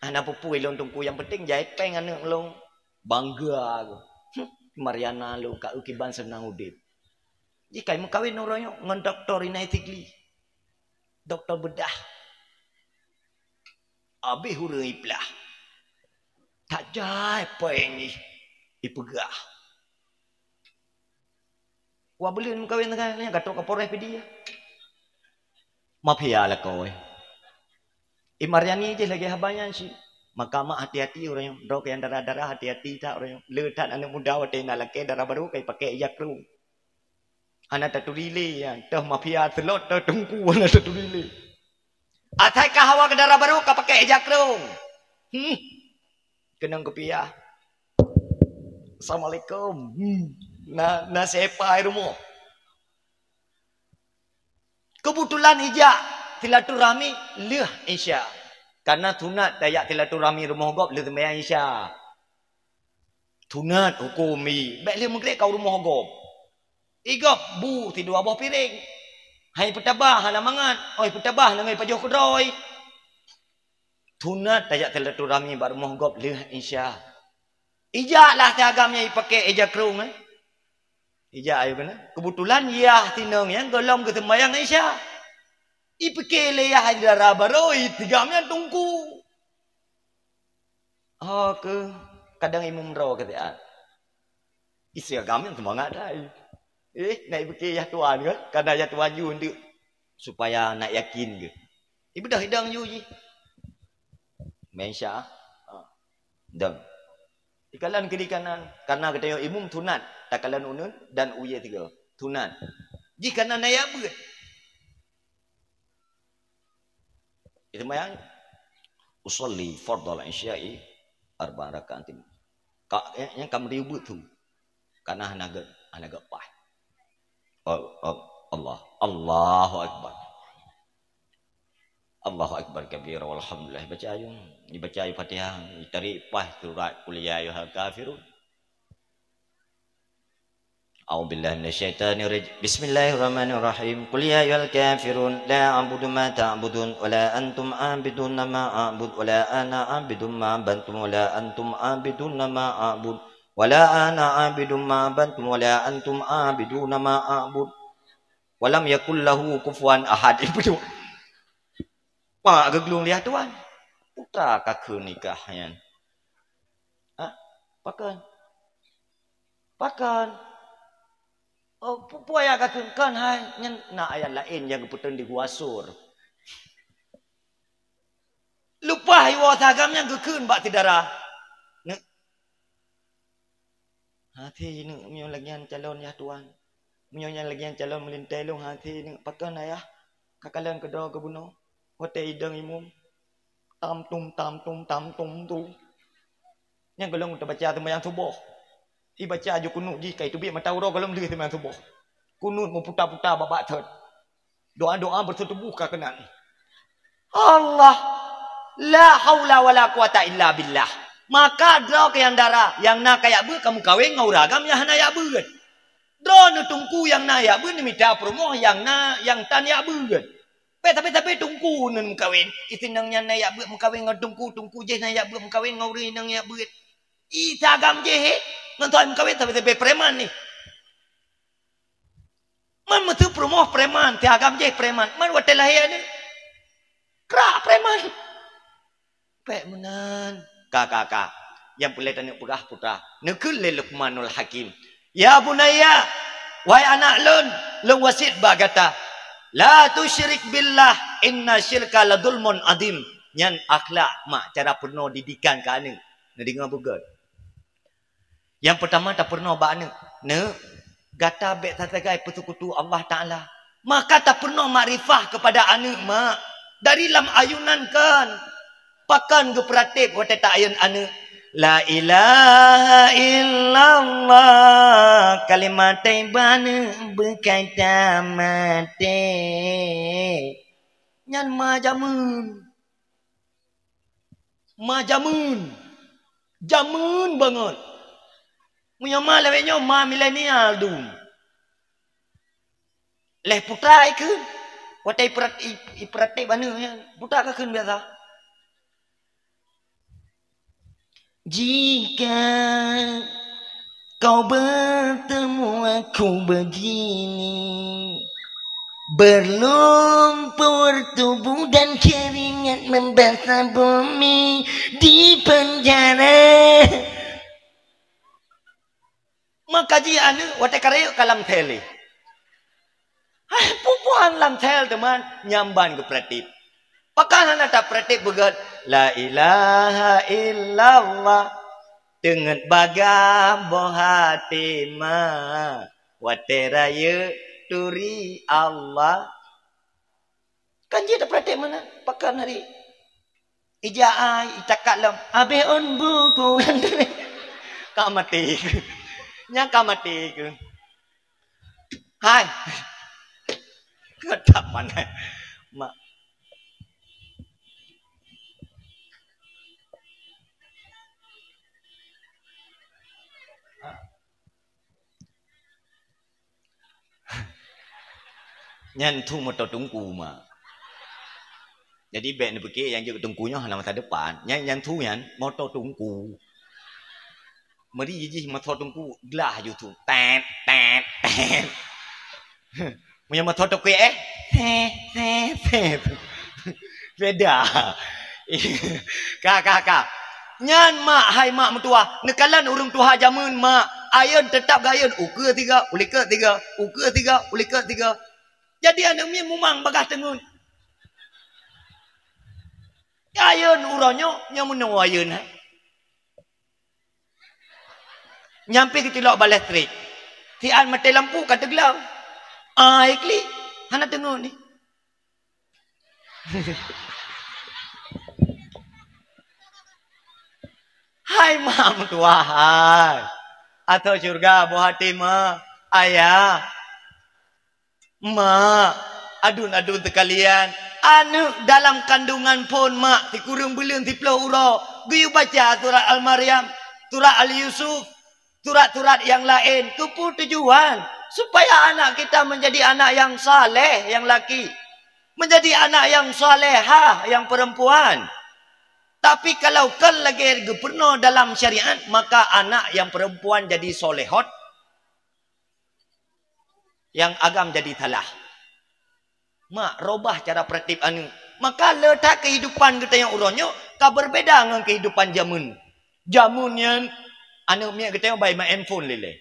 Anak pupui long tungku yang penting jahit peng anak long bangga aku. Mariana lo kak ukiban senang udip. Jika mau kawin orang ngan doktor inatigli. Doktor bedah. Abi hurung iplah. Tak jahit peng ni. Ipegah. Wah beli mau kawin dengan gatok kapolres dia. Mafia lah kau. Mariani je lagi habanyan sih. Maka mak hati-hati orang yang dok yang darah-darah hati-hati tak orang yang letak anak muda watina laki darah baru kai pakai ijak kru. Anak taturile ya, dah mafia telot dah tungku anak taturile. Atai kah hawa ke darah baru kau pakai ijak kru. Kenang kepiah. Assalamualaikum. Na sepa rumah. Kebetulan ijak silaturahmi leh Isya. Karena tunat dayak silaturahmi rumah gop leh sembahyang Isya. Tunat hukumi. Baik leh mengkrek kau rumah gop. Igop bu ti dua buah piring. Hai petabah hana mangat. Oi petabah nangai pajoh kedroi. Tunat dayak silaturahmi bar rumah gop leh Isya. Ijak lah agamnya pakai ijak kerung Ijak ayo kena. Kebetulan ya tinong yang golong ke sembahyang Isya. Ipekele ya hadara baroi tigamnya tungku. Oh ke kadang imam ro kata. Isi agam yang semangat dah. Naik beke ya tuan ke? Kadang ya tuan ju untuk supaya nak yakin ke. Ibu dah hidang ju ji. Mesya. Dang. Ikalan kiri kanan karena kata imam tunat takalan unun dan uye tiga. Tunat. Jika nak naik apa? Itu mayang usolli fardal isya'i arba rakaatin. Yang kamu ribut tu. Karena hanaga pah. Allahu akbar. Allahu akbar kabira walhamdulillah. Baca ayun, dibaca ayat Fatihah, tarik pah surat qul ya ayyuhal kafirun. A'udzubillahi minasyaitonir rajim. Bismillahirrahmanirrahim. Qul ya ayyuhal kafirun la a'budu ma ta'budun wa la antum 'abidun ma a'bud wa la ana 'abidun ma bantum wa la antum 'abidun ma a'bud wa la ana 'abidun ma bantum wa la antum 'abidun ma a'bud wa lam yakul lahu kufuwan ahad. Itu Pak geglung lihat tuan. Putra kakak nikahnya. Pakan. Oh, puaya kakak kan hai nyen nak ayat lain yang keputusan diguasur. Lupa hiwa tagam yang kekun bak tidara. Hati ini mio lagian calon ya tuan. Mio yang lagian calon melintelung hati ini pakan ayah. Kakalan kedua kebunuh. Hotel idang imum tam tum tu yang golong untuk baca sembahyang subuh baca aja kunut ji kai tu bi mata uro golong di sembahyang subuh kunut memputar-putar babak third doa-doa bersetubuh kakenan Allah la haula wala quwata illa billah maka draw ke yang darah yang nak kayak ber kamu kawin ngau ragam yang hana ya ber draw nu tungku yang na ya ber ni minta promo yang na yang tan ya ber tapi tungku nun kawin itinangnya na ya buat mukawin ngau tungku je na ya buat mukawin ngau ri nang ya buat itagam je he ngantoy mukawin tapi preman ni man matu promoh preman tiagam je preman man watel lahir ni krak preman pe menan kakak yang boleh tanya putra nekul le Luqmanul Hakim ya bunayya wahai anak lun wasit bagata la tusyrik billah inna syirka la dzulmun adim. Nyan akhlak mak cara penuh didikan ke anak. Na dengar betul. Yang pertama tak pernah ba anak. Ne gata bek tatagai petukutu Allah Taala. Maka tak pernah makrifah kepada anak mak. Dari lam ayunan kan. Pakan ke pratik kata tak ayun anak. La ilaha illallah kalimat taibana berkata mati nyan jamun banget punya malawenya ma milenial dum leh putra ikut Watai iperate mana ya? Buta kakun biasa. Jika kau bertemu aku begini, berlumpur tubuh dan keringat membasah bumi di penjara. Maka ji anu watai karayuk kalam tele. Pupuhan lam tel teman nyamban ke pratip. Pakan hana tak pratip begat la ilaha illallah dengan bagam boh hati ma wateraya turi Allah. Kan dia tak pratip mana? Pakan hari ijai cakap lam abe on buku kau mati. Nya kau mati ke. Hai. Tak pandai. Mak. Nyan tu motor tungku mak. Jadi beg ni pergi yang jaga tungkunya hanya masa depan. Yang tu yan motor tungku. Mari je motor tungku gelah je tu. Tet. Punya motor tungku beda. Kak. Nyan mak hai mak mentua. Nekalan urung tuha jamun mak. Ayun tetap gayon. Uka 3, ulika 3. Uka 3, ulika 3. Jadi anak mi mumang bagah tengun. Ayun uronyo yang menung ayun. Nyampe ke tilok balestrik. Tian mati lampu kata gelam. Ikli. Hana tengun ni. Hai mam tuah. Atau surga buah hati ma. Ayah. Mak. Adun-adun sekalian. Anu dalam kandungan pun mak. Tikurung belum tiplau uro. Guyu baca surat Al-Maryam. Surat Al-Yusuf. Surat-surat yang lain. Kupu tujuan. Supaya anak kita menjadi anak yang saleh. Yang laki. Menjadi anak yang salehah. Yang perempuan. Tapi kalau kan lagi gubernur dalam syariat. Maka anak yang perempuan jadi solehot. Yang agam jadi salah. Mak robah cara pratip anu. Maka letak kehidupan kita yang uronyo. Kau berbeda dengan kehidupan jamun. Jamun yang. Anu miak kita yang bayi mak handphone lele.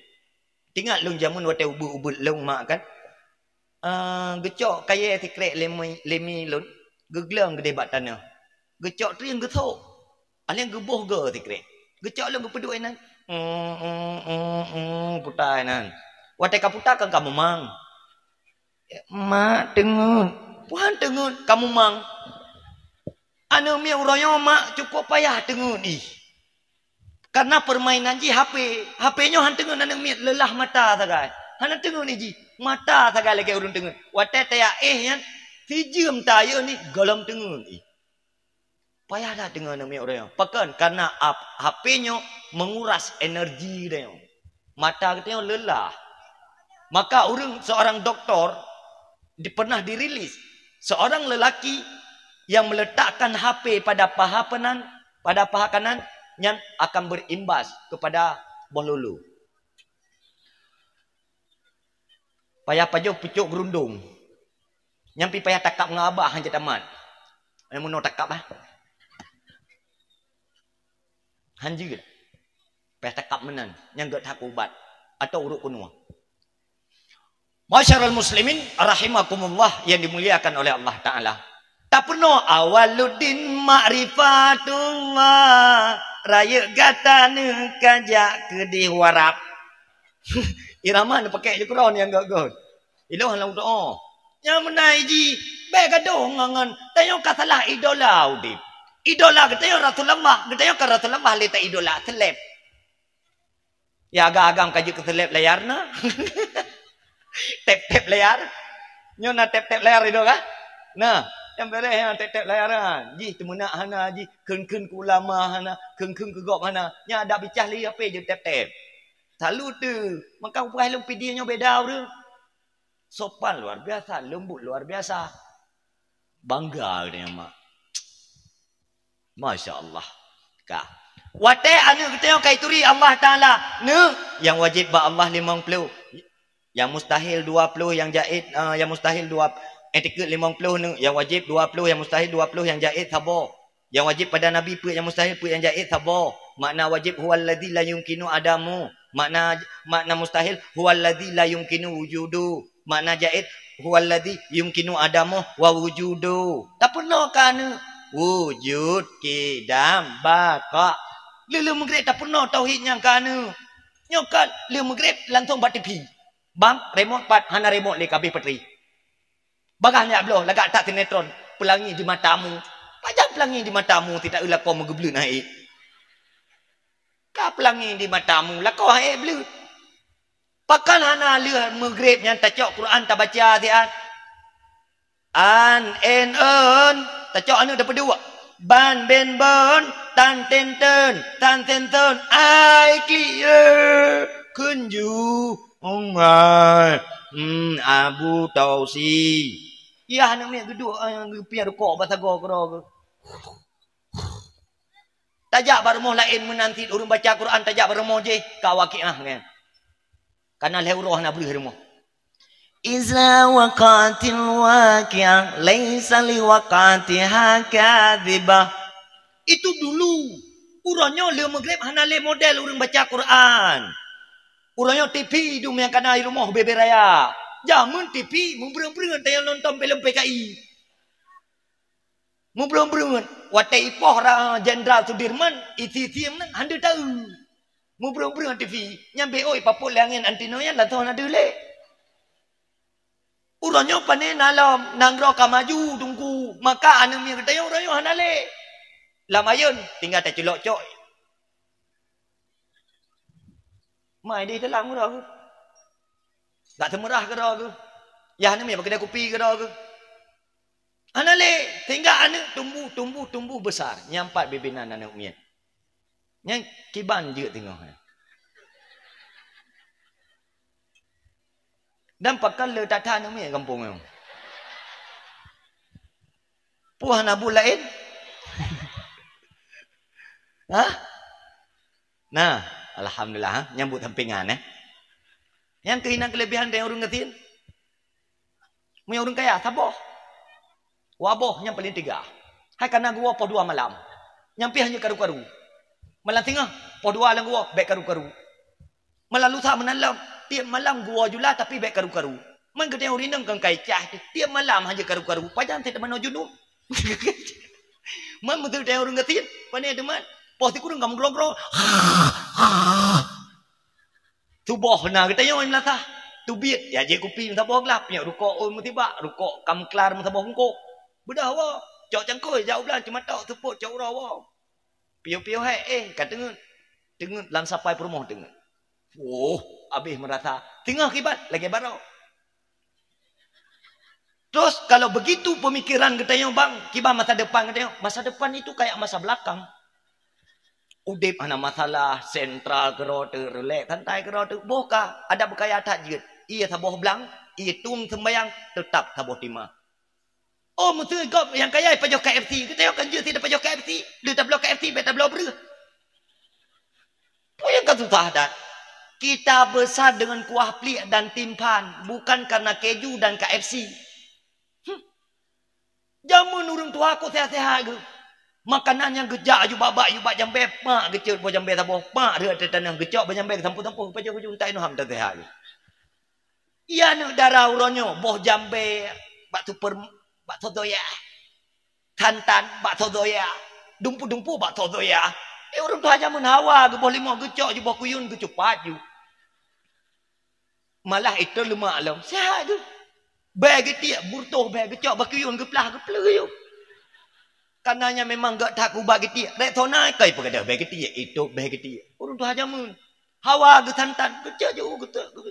Tinggal lung jamun wate ubut-ubut lung mak kan. Gecok kaya tikrek lemi lun. Geglang gede bat tanah. Gecok tu yang getok. Alian gebuh ge tikrek. Gecok lung gepeduk nan. Putai nan. Wate kaputa kan kamu mang. Mak tengun. Puan tengun. Kamu mang. Anu mi uroyo mak cukup payah tengun. Karena permainan ji HP. HP-nya han tengun anu mi lelah mata sagai. Han tengun ni ji. Mata sagai lagi urun tengun. Wate taya yan. Hijum tayo ni golom tengun. Payah dah tengun anu mi uroyo. Pakan karena HP-nya menguras energi dia. Mata kita lelah. Maka seorang doktor pernah dirilis seorang lelaki yang meletakkan HP pada paha kanan yang akan berimbas kepada boh lulu. Payah pajuh pucuk gerundung. Nyampi payah takap ngabah hanya tamat. Yang mau takap lah. Hanji ke? Payah takap menan. Yang gak tak ubat. Atau urut kunua. Masyarul muslimin rahimakumullah yang dimuliakan oleh Allah Ta'ala. Tak pernah awaluddin ma'rifatullah. Raya gatane kajak ke diwarap. Irama ni pakai je Quran yang gak-gak. Ilah halau doa. Yang menai ji. Baik gaduh ngangan. Tayong kasalah idola udip. Idola kita yang Rasulullah. Kita yang ke Rasulullah letak idola. Seleb. Ya agak-agam kaji ke seleb layar na. Tep-tep layar. Nyo na tep-tep layar itu kan? Nah, yang beres yang tep-tep layaran. Ji temunak hana ji keun-keun ke ulama hana, keun-keun ke gop hana. Nya ada bicah li apa je tep-tep. Selalu tu. Maka upah lung video nya beda tu. Sopan luar biasa, lembut luar biasa. Bangga dia mak. Masya Allah. Kak. Wate anu kita kai turi Allah Taala. Ne yang wajib ba Allah 50. Yang mustahil 20, yang jaiz yang mustahil 2 etiket 50 ne, yang wajib 20, yang mustahil 20, yang jaiz sabar. Yang wajib pada Nabi pe, yang mustahil pe, yang jaiz sabar. Makna wajib huwallazi la yumkinu adamu. Makna mustahil huwallazi la yumkinu wujudu. Makna jaiz huwallazi yumkinu adamu wa wujudu. Tak pernah kan wujud kidam baqa. Lele Maghrib tak pernah tauhidnya kan. Nyokan le Maghrib langsung bat TV. Bang, remote pat hana remote le kabeh petri. Bagahnya beloh lagak tak sinetron, pelangi di matamu. Pajang pelangi di matamu tidak ulah kau megeblu naik. Ka pelangi di matamu lah kau hai belu. Pakan hana le Maghrib yang tak cok Quran tak baca tian. An en tak cok anu dapat dua. Ban ben bon tan ten ten ai clear kunju ongai Abu Tausi ya nak mek geduk pian rukuk batago kero tajak barmoh lain menanti urang baca Quran tajak barmoh je ka waqiah kan kana lehurah nak beli rumah Iza waqatil waqi'ah laisa liwaqatiha kadhibah. Itu dulu. Urangnya le Maghrib hana le model urang baca Quran. Urangnya TV dum yang kana rumah bebe raya. Jamun TV membreng-breng tayang nonton film PKI. Membreng-breng wate ipoh Jenderal Sudirman iti-iti nang hande tahu. Membreng-breng TV nyambe oi papul langin antinoyan la tahu ada le. Urangnya panen alam nangro ka maju tunggu maka anu mi kata urangnya hanale lamayun tinggal tak celok cok mai di dalam ura ke tak temerah ke dah ke ya anu mi kedai kopi ke dah ke hanale tinggal anu tumbuh besar nyampat bebenan anak umian yang kiban je tengok dan pakai le tak tahan ni kampung ni. Puah nabu lain. Ha? Nah, alhamdulillah nyambut sampingan Yang kelebihan dari orang ngetin. Mu orang kaya saboh. Waboh yang paling 3. Hai kana gua po 2 malam. Nyampi hanya karu-karu. Malam tengah po 2 lang gua baik karu-karu. Malam lusa menalam tiap malam gua jula tapi baik karu-karu. Man gede orang nang kang kaicah tiap malam hanya karu-karu. Pajan tidak mana junub. Man betul dia orang ngetin. Pane deman. Pos ti kurang kamu glogro. Tuboh na kita yo melata. Tubit ya je kupi ta boh gelap ya rukuk oi mutiba rukuk kam kelar mata boh ngko. Bedah wa. Cok cangkoi jauh belan cuma tok tepuk cok rawa. Piu-piu hai katengen. Tengen lam sapai perumoh tengen. Oh, habis merasa tengah kibat lagi baru. Terus kalau begitu pemikiran katanya bang, kibat masa depan katanya, masa depan itu kayak masa belakang. Udip ana masalah sentral kerote relek santai kerote boka ada bekaya tak jit. Ia taboh belang, ia tung sembayang tetap taboh timah. Oh mesti kau yang kaya pajak KFC, kita kan jit tidak pajak KFC, dia tak blok KFC, beta blok ber. Tu yang kau susah dah. Kita besar dengan kuah pelik dan timpan. Bukan karena keju dan KFC. Jamun orang tua aku sehat-sehat ke. Makanan yang gejak you babak you bak jambe. Mak gecut bo jambe taboh. Mak dia ada tanah gejak bo jambe tampu-tampu. Pajak ujung tak inu ham tak sehat ke. Ia nak darah uronyo. Boh jambe. Bak super. Bak todoya. Tantan. Bak todoya. Dumpu-dumpu bak todoya. Orang tua jamun hawa ke. Boh lima gejak you boh kuyun ke cepat you. Malah itu lemah alam. Sihat tu. Bagi tiap burtuh bagi cok bakiyun geplah you. Karenanya memang gak takut bagi tiap. Rek tonai kai pegada bagi tiap itu bagi tiap. Urang tu hajamun. Hawa ge tantan kecak je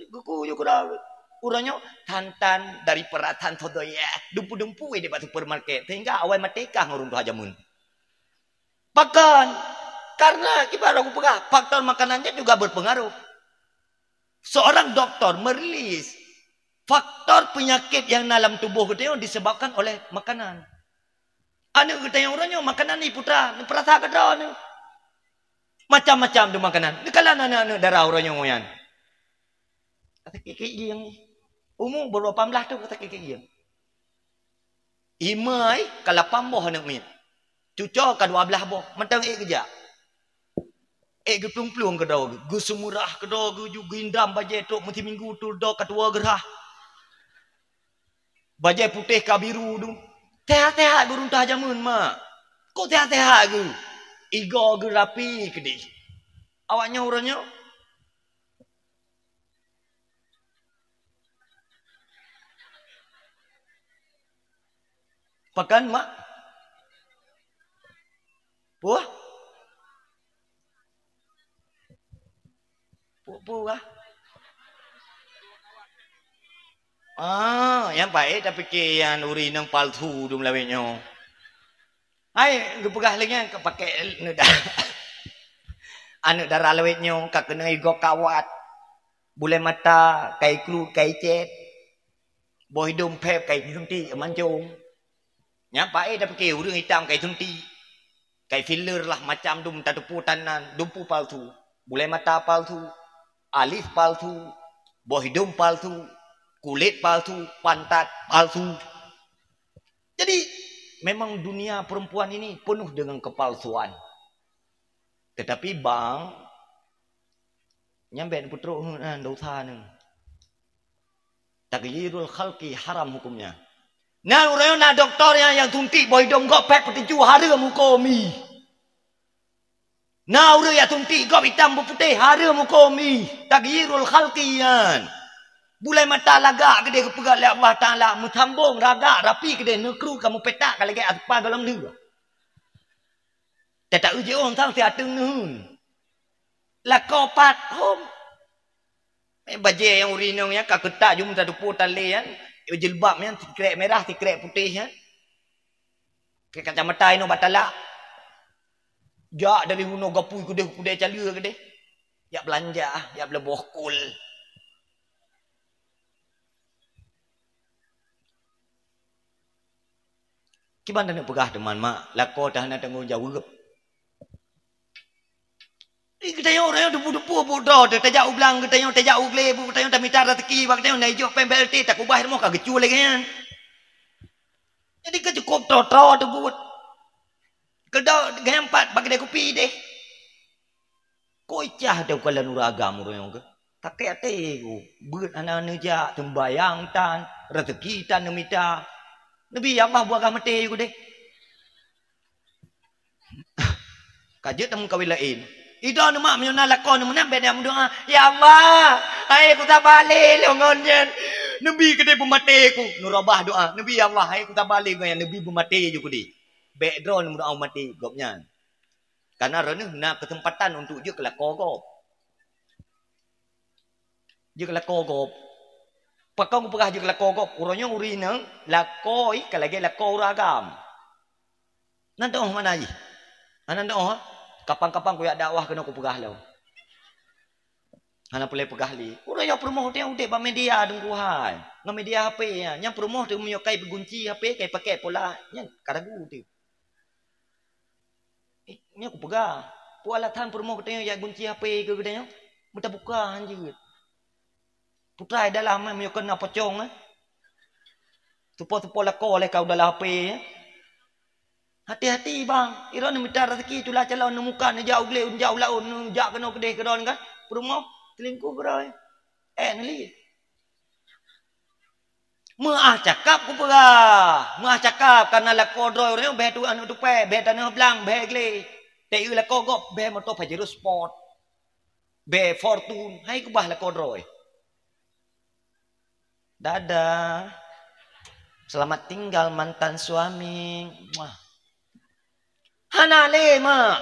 geku yo kura. Urangnya tantan dari peratan todoya. Dumpu-dumpu di batu supermarket sehingga awal matekah urang tu hajamun. Bahkan karena kibar aku pegah faktor makanannya juga berpengaruh. Seorang doktor merilis faktor penyakit yang dalam tubuh kita disebabkan oleh makanan. Anu kita yang orangnya makanan ni putra, ni perasa kedra ni. Macam-macam tu makanan. Ni kalau anak-anak darah orangnya ngoyan. Kata kekek yang ni. Umur baru 18 tu kata kekek yang. Imai kalau pamboh anak min. Cucuk ke 12 boh. Mentang kerja. Ke pelung-pelung ke dah. Gu semurah ke dah. Gu indam bajai tu. Mesti minggu tu dah ketua gerah. Bajai putih ke biru tu. Tehat-tehat gu runtah jamun mak. Kok tehat-tehat gu? Iga gu rapi ke di. Awaknya orangnya. Pakan mak. Puah. Puah. Yang baik tapi ke yang uri nang palsu dum lawenya. Hai, gepegah lagi ke pakai anu darah lawenya ka kena igo kawat. Bule mata kai klu kai cet. Boh hidung pep kai tunti mancung. Yang baik tapi ke urang hitam kai tunti. Kai filler lah macam dum tadupu tanan, dumpu palsu. Bule mata palsu, alis palsu, boh hidung palsu. Kulit palsu, pantat palsu. Jadi memang dunia perempuan ini penuh dengan kepalsuan. Tetapi bang nyampe putra dosa ni. Tagyirul khalqi haram hukumnya. Nah orang nak doktornya yang tuntik boy dom gok pet petinju haram hukumi. Nah orang yang tuntik gok hitam putih haram hukumi. Tagyirul khalqi yan. Bulai mata lagak ke dia kepegat oleh Allah Ta'ala. Mutambung ragak rapi ke dia. Nekru kamu petak ke lagi apa dalam dia. Dia tak uji orang tahu si ateng nun. Lakau pat hom. Bajai yang urinong ya. Kaketak jum tak dupu tali ya. Jilbab ya. Tikrek merah, tikrek putih ya. Kacamata ini batala. Jak dari huno gapui ke dia. Kudai calua ke dia. Ya belanja. Ya bela bohkul. Kiban nak pegah teman mak, lako dah nak tanggung jawab. Kita yang orang yang depu-depu bodoh, kita jauh belang, kita yang jauh gelebu, kita yang tak minta rezeki, kita yang naik jauh PMBLT, tak ubah semua kagak gecu lagi kan. Jadi kecukup tro tu buat. Kedau gempat bagi dia kopi deh. Koi cah dah kala nuragam orang yang ke. Tak kaya tu, buat anak-anak jak, tembayang tan, rezeki tan minta. Nabi Allah buat agama mati aku deh. Kajet temu kawin lain. Itu nama menyona lakon nama beda mendoa. Ya Allah, hai aku tak balik longonnya. Nabi kedai pemati aku. Nurabah doa. Nabi Allah, hai aku tak balik yang Nabi pemati juga deh. Background mendoa mati gopnya. Karena rene nak kesempatan untuk dia kelakor gop. Dia kelakor gop. Pakau pegah je kelakor kau. Orangnya urina lakoi kalagi lakor ragam. Nanti oh mana aja? Nanti oh kapan-kapan aku ya dakwah kena aku pegah lau. Hana boleh pegah li. Orangnya promoh dia udah media dengku hai. Ngam media HP ya. Yang promoh dia menyokai bergunci HP kai pakai pola. Yang karagu tu. Ni aku pegah. Pualatan promoh katanya ya gunci HP ke katanya. Minta buka anjir. Putra dalam yang kena pocong. Tupo-tupo lako oleh kau dalam HP. Hati-hati bang. Ira ni minta rezeki itulah calon ni muka ni jauh gele, jauh laun, jauh kena kedai kedon kan. Perumah, telingkuh kedai. Ni. Maah cakap ku perah. Maah cakap karena lako droi orang beh tu anu tu pe, beh tanah belang, beh gele. Tei lako gop, beh motor Pajero Sport. Beh Fortune, hai ku bah lako droi. Dadah. Selamat tinggal mantan suami. Hana le mak.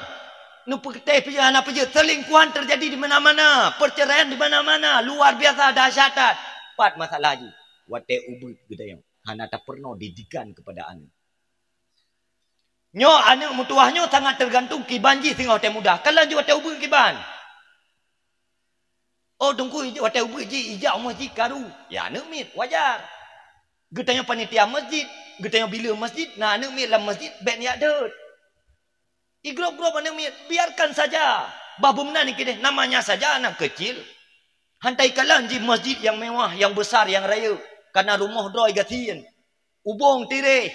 Nupu kita pergi hana pergi. Selingkuhan terjadi di mana-mana. Perceraian di mana-mana. Luar biasa dahsyat. Empat masalah lagi. Wate ubud kita yang. Hana tak pernah didikan kepada anak. Nyo anak mutuahnya sangat tergantung kibanji sehingga wate mudah. Kalau je wate ubud kiban. Oh tunggu wate ubud je ijak umah je karu. Ya anak mit wajar. Getanya panitia masjid, getanya bila masjid, nah anak mi dalam masjid, bet ni ada. Grup-grup anak mi, biarkan saja. Babu mana ni kita, namanya saja anak kecil. Hantai kalan di masjid yang mewah, yang besar, yang raya. Karena rumah droi gatian. Ubong tireh,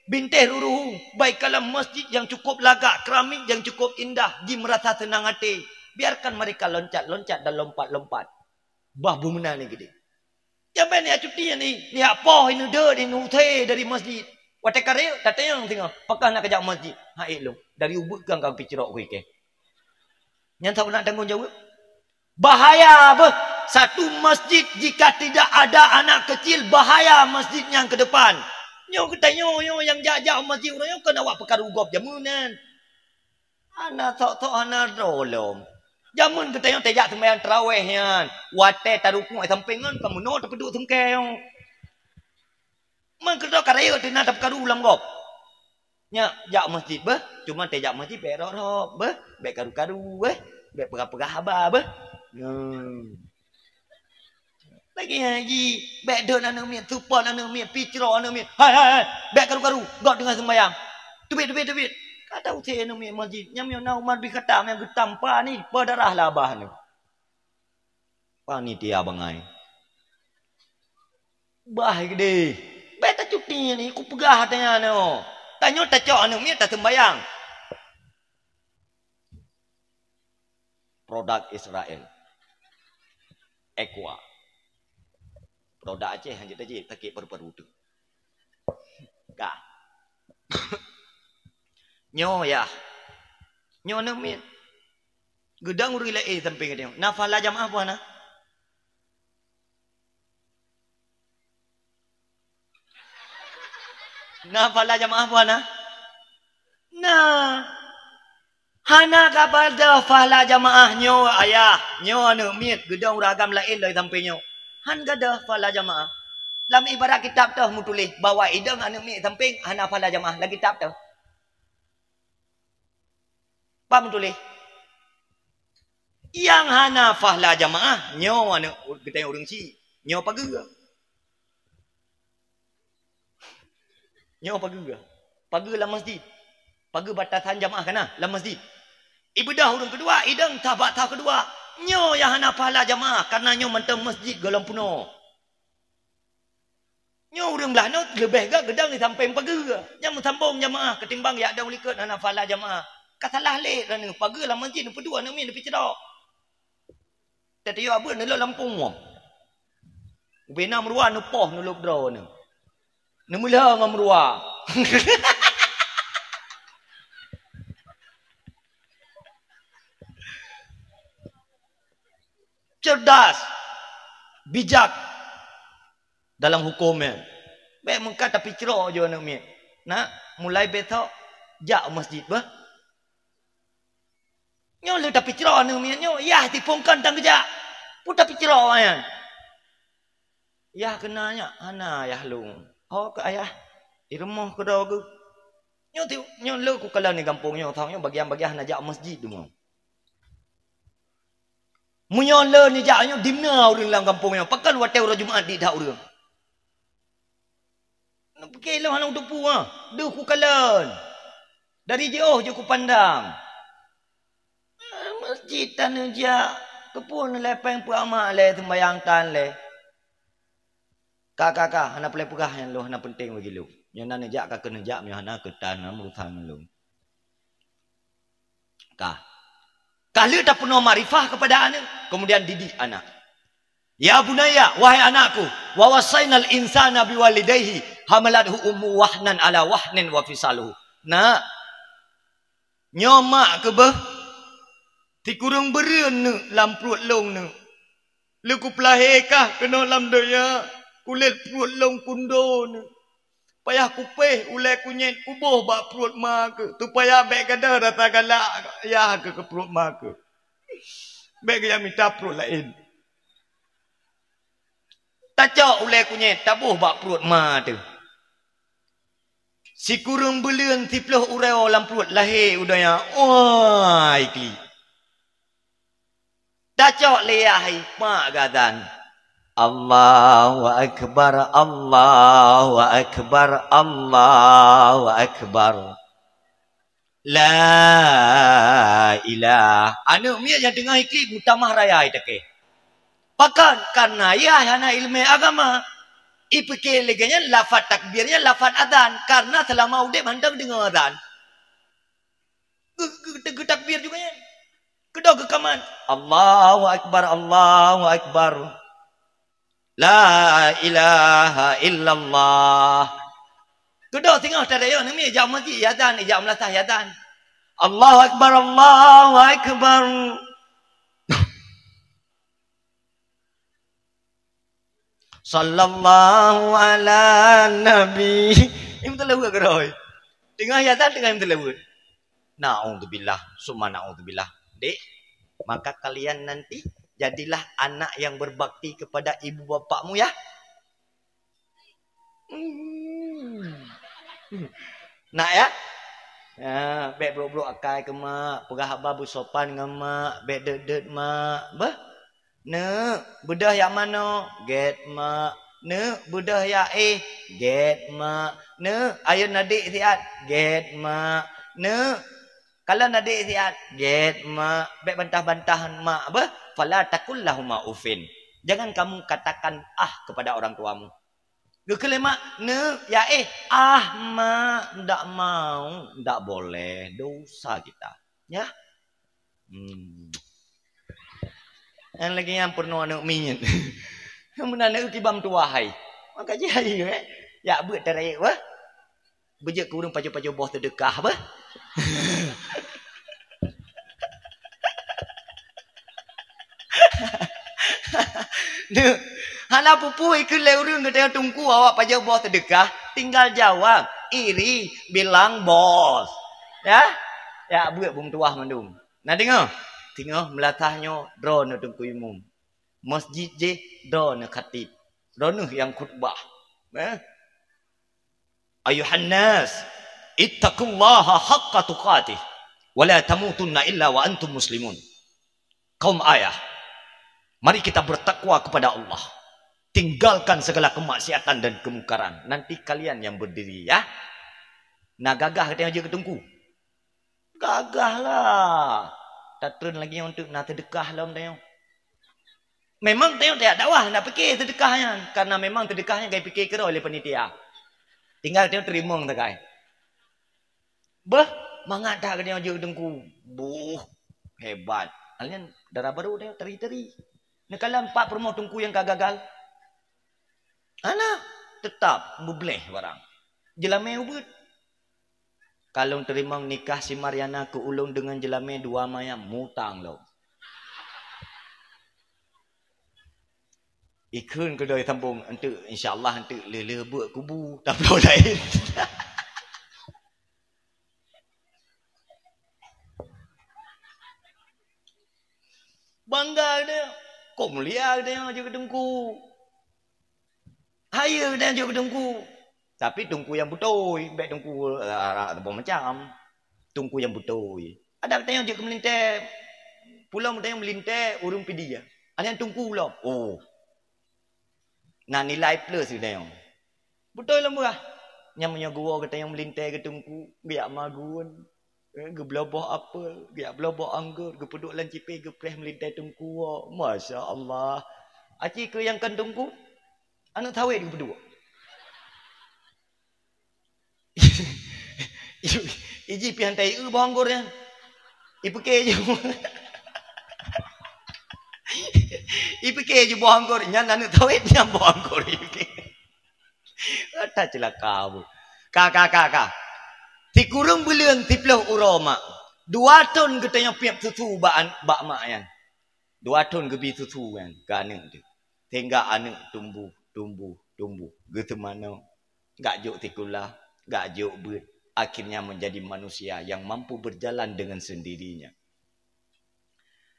binteh ruruh. Baik kalam masjid yang cukup lagak, keramik yang cukup indah, di merasa tenang hati. Biarkan mereka loncat-loncat dan lompat-lompat. Babu mana ni kita. Yang mana ni cutinya ni? Ni apa ini dari nuthe dari masjid. Watak karya, tak tayang tengok. Pakah nak kejap masjid. Ha elok. Dari ubud kan kau picirok kui ke. Yang tak nak tanggung jawab. Bahaya apa? Satu masjid jika tidak ada anak kecil, bahaya masjid yang ke depan. Nyo kita nyo yang jajak masjid orang nyo kena awak perkara ugop jamunan. Anak tok anak rolom. Jamun kita yang tejak sembahyang tarawih yan. Wate taruku ai sampingan kamu no tepeduk sengkeo. Man kedo karaya tina tap karu ulam gop. Nya jak masjid beh, cuma tejak masjid be rok beh, be karu-karu beh, be pegah-pegah haba beh. Lagi be don anu mi supon anu mi picro anu mi. Hai be karu-karu gok dengan sembahyang. Tubit. Kata usia anu mi masjid nyam yo na umar bi kata yang getam pa ni berdarah labah ni. Panitia bangai. Bah gede. Beta cuti ni ku pegah tanya no. Tanyo tacok anu mi tak sembahyang. Produk Israel. Equa. Produk Aceh hanya tadi takik paru-paru tu. Ka. Nyo ya. Nyo anu mi. Gedang uri le sampai ke dia. Nafala jamaah puana. Nafala jamaah puana. Nah. Hana kapada fala jamaah nyo ayah. Nyo anu mi gedang ragam lain le sampai nyo. Han gada fala jamaah. Dalam ibarat kitab tu mu tulis bawa idang anu mi samping hana fala jamaah lagi kitab tu. Apa mu tulis? Yang hana fahla jamaah nyo anu kita urang si nyo paguga. Nyo paguga. Pagu la masjid. Pagu batasan jamaah kana la masjid. Ibadah urang kedua, idang tabat ta kedua. Nyo yang hana fahla jamaah karena nyo mentang masjid golong penuh. Nyo urang belah no lebih gak gedang ni sampai paguga. Yang sambung jamaah ketimbang ya ada ulikat hana fahla jamaah. Kasalah lek lah ni. Paga lah masjid ni pedua ni mi lebih cedak. Tapi yo apa ni lo Lampung mo. Bina merua nu poh nu lok draw ni. Nu mula ngam merua. Cerdas. Bijak dalam hukumnya. Baik mengkat tapi cerok je ni mi. Nak mulai besok jak masjid bah. Nyo le tapi cerah ni nyo yah tipungkan tang kerja. Pun tapi cerah ayan. Yah kenanya ana yah lu. Oh ke ayah. Di rumah ke dah ke. Nyo le ku kalau ni kampung nyo tahu nyo bagian-bagian nak masjid tu mau. Munyo le ni jak nyo dimna urang dalam kampung nyo. Pakan watai urang Jumaat di dak urang. Nak pergi lah hang udupu ah. Duh ku kalan. Dari jauh je ku pandang. Masjid tanah je kepun lepeng pu amak le sembayang tan le kakak hana pelai pegah yang lu hana penting bagi lu yang nana jak ka kena jak yang hana ketan urusan lu kalau tak penuh marifah kepada anak kemudian didik anak ya bunaya wahai anakku wa wasainal insana biwalidayhi hamalathu ummu wahnan ala wahnin wa fisaluhu nak nyomak ke bah ti kurang beren ne lam perut long ne. Le ku pelahirkah kena lam daya. Kulit perut long kundo ne. Payah ku peh ulai kunyit kubuh bak perut mak ke. Tu payah bek kada rata galak ya ke perut mak ke. Bek yang minta perut lain. Tacak ulai kunyit tabuh bak perut mak tu. Si kurang belen ti peluh urai lam perut lahir udaya. Oi kli. Tacok lehai mak gadan. Allahu akbar, Allahu akbar, Allahu akbar. La ilah. Anu mia yang dengar ikli mutamah raya itake. Pakan karena ya hana ilmu agama. Ipike leganya lafaz takbirnya lafaz adzan karena selama udah mandang dengar adzan. Takbir juga ya. Kedua kekaman. Allahu akbar, Allahu akbar. La ilaha illallah. Kedua tengah tak ada yang ni jam mati adzan, jam latah adzan. Allahu akbar, Allahu akbar. Sallallahu ala nabi. Ini betul lagu keroi. Tengah adzan tengah betul lagu. Na'udzubillah, summa na'udzubillah. Dek, maka kalian nanti jadilah anak yang berbakti kepada ibu bapakmu ya. Nak ya? Ya, bek bro-bro akai ke mak, pegah babu sopan dengan mak, bek ded mak. Bah? Ne, bedah yang mana? Get mak. Ne, bedah ya get mak. Ne, ayo nadik siat, get mak. Ne, kalau nadik siat, get mak. Bek bantah-bantahan mak apa? Fala takullahuma ufin. Jangan kamu katakan kepada orang tuamu. Gekele mak, ne, ya mak, ndak mau, ndak boleh, dosa kita. Ya. Yang lagi yang pernah anak minyak. Kemudian anak kibam tua hai. Maka jadi ya buat terai wah. Bejek kurung pacu-pacu bos terdekat apa? Duh, hala pupui ke leurung kita tunggu awak pacu bos terdekat, tinggal jawab iri bilang bos. Ya? Ya buat bung tuah mandum. Nah dengar. Tengok melatahnya drone tungku umum. Masjid je drone khatib. Drone yang khutbah. Ayuhan nas, ittaqullaha haqqa tuqatih wa la tamutunna illa wa antum muslimun. Kaum ayah, mari kita bertakwa kepada Allah. Tinggalkan segala kemaksiatan dan kemungkaran. Nanti kalian yang berdiri ya. Nah gagah katanya aja ketungku. Gagahlah. Tak turun lagi untuk nak terdekah lah tayong. Memang tayong tak dakwah nak fikir terdekahnya karena memang terdekahnya gaya fikir kira oleh panitia. Tinggal tayong terima tak kai. Bah, mangat dah kena je dengku. Buh, hebat. Kalian darah baru tayong teri-teri. Nekalan 4 permoh tungku yang gagal. Anak tetap bubleh barang. Jelame ubut. Kalau terima nikah si Mariana ke ulung dengan jelame 2 mayam mutang lo. Ikun kedai sambung untuk insyaallah untuk lele buat kubu tak perlu lain. Bangga dia. Kok mulia dia juga dengku. Haya dia juga dengku. Tapi tungku yang betul, baik tungku apa macam. Tungku yang betul. Ada kata yang je ke melintai. Pulau kata yang melintai urung pidi ya. Ada yang tungku lah. Oh. Nah nilai plus dia yang. Betul lah murah. Nyamanya gua kata yang melintai ke tungku, biak magun. Ge beloboh apel, biak beloboh anggur, ge peduk lancipe, ge preh melintai tungku. Masya-Allah. Aci ke yang kan tungku. Anak tawet ge berdua. Iji pi hantai bawang goreng. Ipeke je. Ipeke je bawang goreng. Nyan anu tawet nyam bawang goreng. Ata celaka bu. Ka. Ti kurung beleung ti ploh uroma. 2 ton getanya piap susu bak mak yan. 2 ton gebi susu kan. Ka anu tu. Hingga anu tumbuh. Gitu mana. Gak juk tikulah. Gak juk bet. Akhirnya menjadi manusia yang mampu berjalan dengan sendirinya.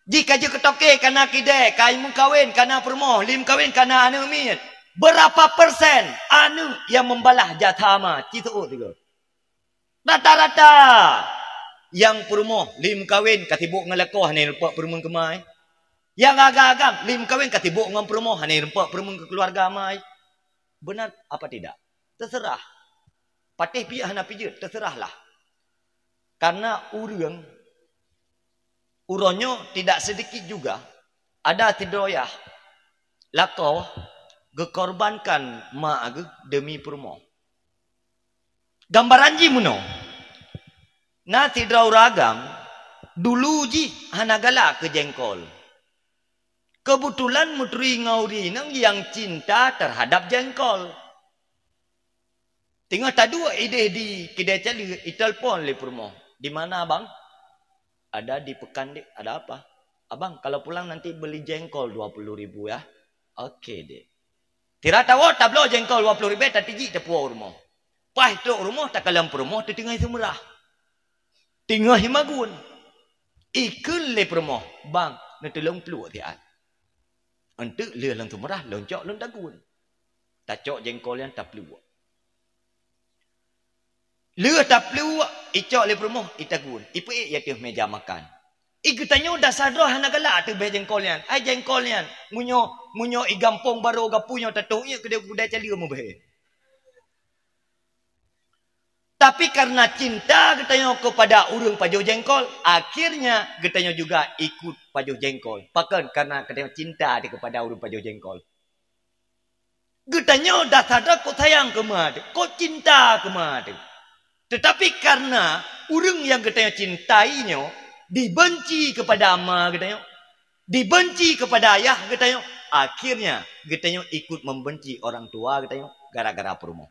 Jika je ketoke kana kide, kaimu kawin kana permoh, lim kawin kana anu min. Berapa persen anu yang membalah jatama? Citu tiga. Rata-rata yang permoh, lim kawin katibuk ngelekoh ni lepak permoh kemai. Yang agak-agak lim kawin katibuk ngam promo hani rempak promo ke keluarga mai. Benar apa tidak? Terserah. Patih pihak hana pijut, terserahlah. Karena uronyo tidak sedikit juga. Ada tidroyah. Lako gekorbankan mak demi promo. Gambaran ji muno. Na tidrau ragam dulu ji hana galak ke jengkol. Kebetulan mutri ngauri nang yang cinta terhadap jengkol. Tengah tadu ide di kedai cali itelpon le promo. Di mana abang? Ada di Pekan dek. Ada apa? Abang kalau pulang nanti beli jengkol 20.000 ya. Okey dek. Tira tahu tablo jengkol 20.000 tak tiji tepuau rumah. Pah tu rumah tak kalam promo tu tengah semurah. Tengah himagun. Ikul le promo. Bang, nak tolong peluk tiat. Untuk le lang tu merah, loncok lang tagun. Tak cok jengkol yang tak peluk. Le tak peluk, icok le promo, itagun. Ipu ya tu meja makan. Iku tanya dah sadro hana galak tu be jengkol yang. Ai jengkol yang munyo i gampong baru gapunyo tatuk ye kedai cali mo be. Tapi karena cinta getanya kepada urang pajo jengkol, akhirnya getanya juga ikut pajo jengkol. Pakan karena getanya cinta kepada urang pajo jengkol. Getanya dah sadar kok sayang kemad, kok cinta kemad. Tetapi karena urang yang getanya cintainya dibenci kepada ama getanya, dibenci kepada ayah getanya, akhirnya getanya ikut membenci orang tua getanya gara-gara promo.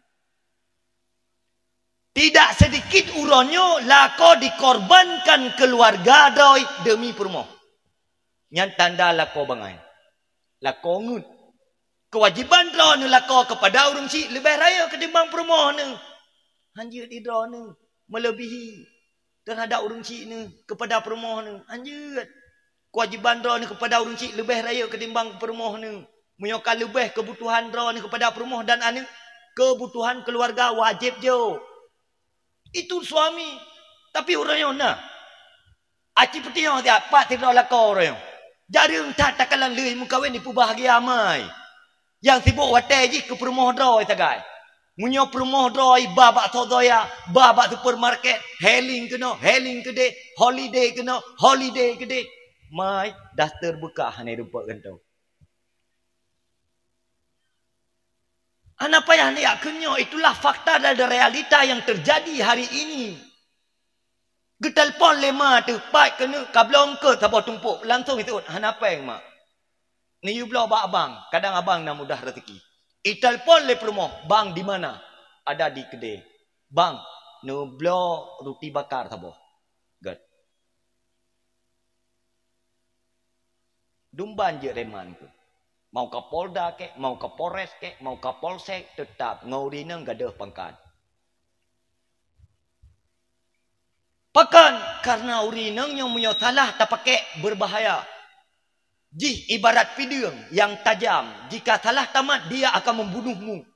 Tidak sedikit uronyo lako dikorbankan keluarga doi demi promo. Yang tanda lako bangai. Lako ngut. Kewajiban drone lako kepada urang si lebih raya ketimbang promo ni. Anjir di drone ni melebihi terhadap urang si ni kepada promo ni. Anjir. Kewajiban drone ni kepada urang si lebih raya ketimbang promo ni. Menyokal lebih kebutuhan drone ni kepada promo dan ane kebutuhan keluarga wajib je. Itu suami. Tapi orang yang nak. Aci peti yang dia pak tidak lakau orang yang. Jadi entah takalan leh mukawin ipu bahagia mai. Yang sibuk watai je ke perumahan droi tagai. Munyo perumahan droi babak sodoya, babak supermarket, heling kena, heling kede, holiday kena, holiday kede. Mai dah terbuka hanai rupa kentau. Apa yang dia kenyo itulah fakta dan realita yang terjadi hari ini. Getelpon lema tu pai kena kablong ke tabo tumpuk langsung itu apa yang mak. Ni you blow abang, kadang abang nak mudah rezeki. Itelpon le promo, bang di mana? Ada di kedai. Bang, no blow roti bakar tabo. Good. Dumban je reman ku. Mau ke Polda ke, mau ke Polres ke, mau ke Polsek, tetap ngauri nang gadah pangkat. Pakan karena urinang yang punya salah tak pakai berbahaya. Jih ibarat pidung yang tajam. Jika salah tamat dia akan membunuhmu.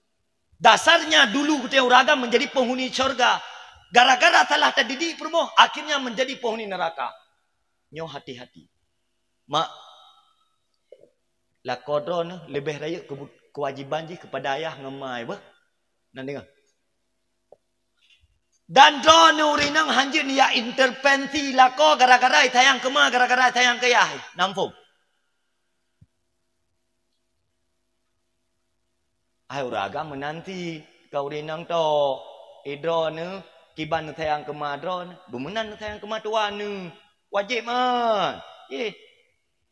Dasarnya dulu kita uragam menjadi penghuni syurga. Gara-gara salah terdidik permoh akhirnya menjadi penghuni neraka. Nyo hati-hati. Mak la kodron lebih raya kewajiban je kepada ayah ngemai bah. Nak dengar. Dan drone urinang hanjin ya intervensi lako gara-gara sayang kema gara-gara sayang ke ayah. Nampung. Ai uraga menanti kau urinang to drone kiban sayang kema drone bumenan sayang kema tuan ni. Wajib man.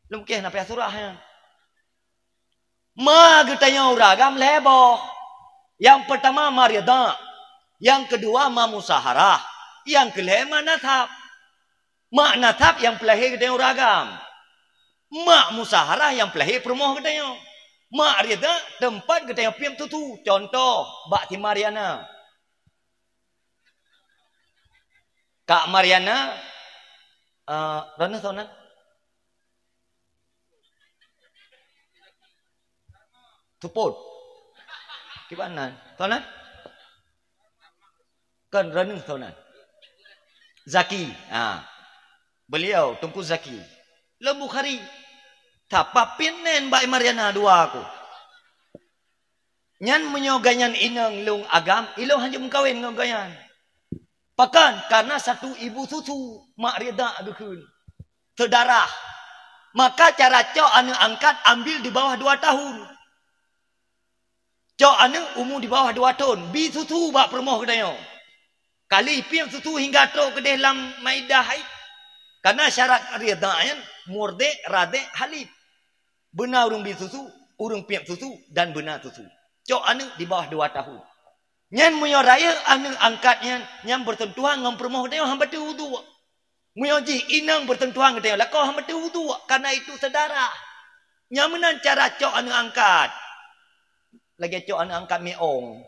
Lumkeh nak payah surah ya. Ma getanya uragam leboh. Yang pertama maridah. Yang kedua ma musaharah. Yang kelima nathab. Ma nathab yang pelahir getanya uragam. Ma musaharah yang pelahir permoh getanya. Ma rida tempat getanya piam tutu. Contoh Mbak Mariana. Kak Mariana Rana Sonan. Tuput. Gimana? Sonan? Kan Rana Sonan. Zaki. Beliau Tunku Zaki. Lembu hari. Tapa pinen Mbak Mariana dua aku. Nyan menyoganyan inang lung agam, ilong hanya mengkawin ngogayan. Pakan karena satu ibu susu mak reda dukun. Saudara. Maka cara cok anu angkat ambil di bawah 2 tahun. Cok anu umur di bawah 2 tahun. Bi susu bak permoh kedayo. Kali piang susu hingga to ke dalam maidah haid. Karena syarat ridayan murde rade halib. Benar urung bi susu, urung piang susu dan benar susu. Cok anu di bawah 2 tahun. Nyan muyo raya anu angkatnya yang bertentuan ngam permoh kedayo hamba tu wudu. Muyoji inang bertentuan kedayo lah kau hamba tu wudu karena itu saudara. Nyamenan cara cok anu angkat. Lagi cok anu angkat meong.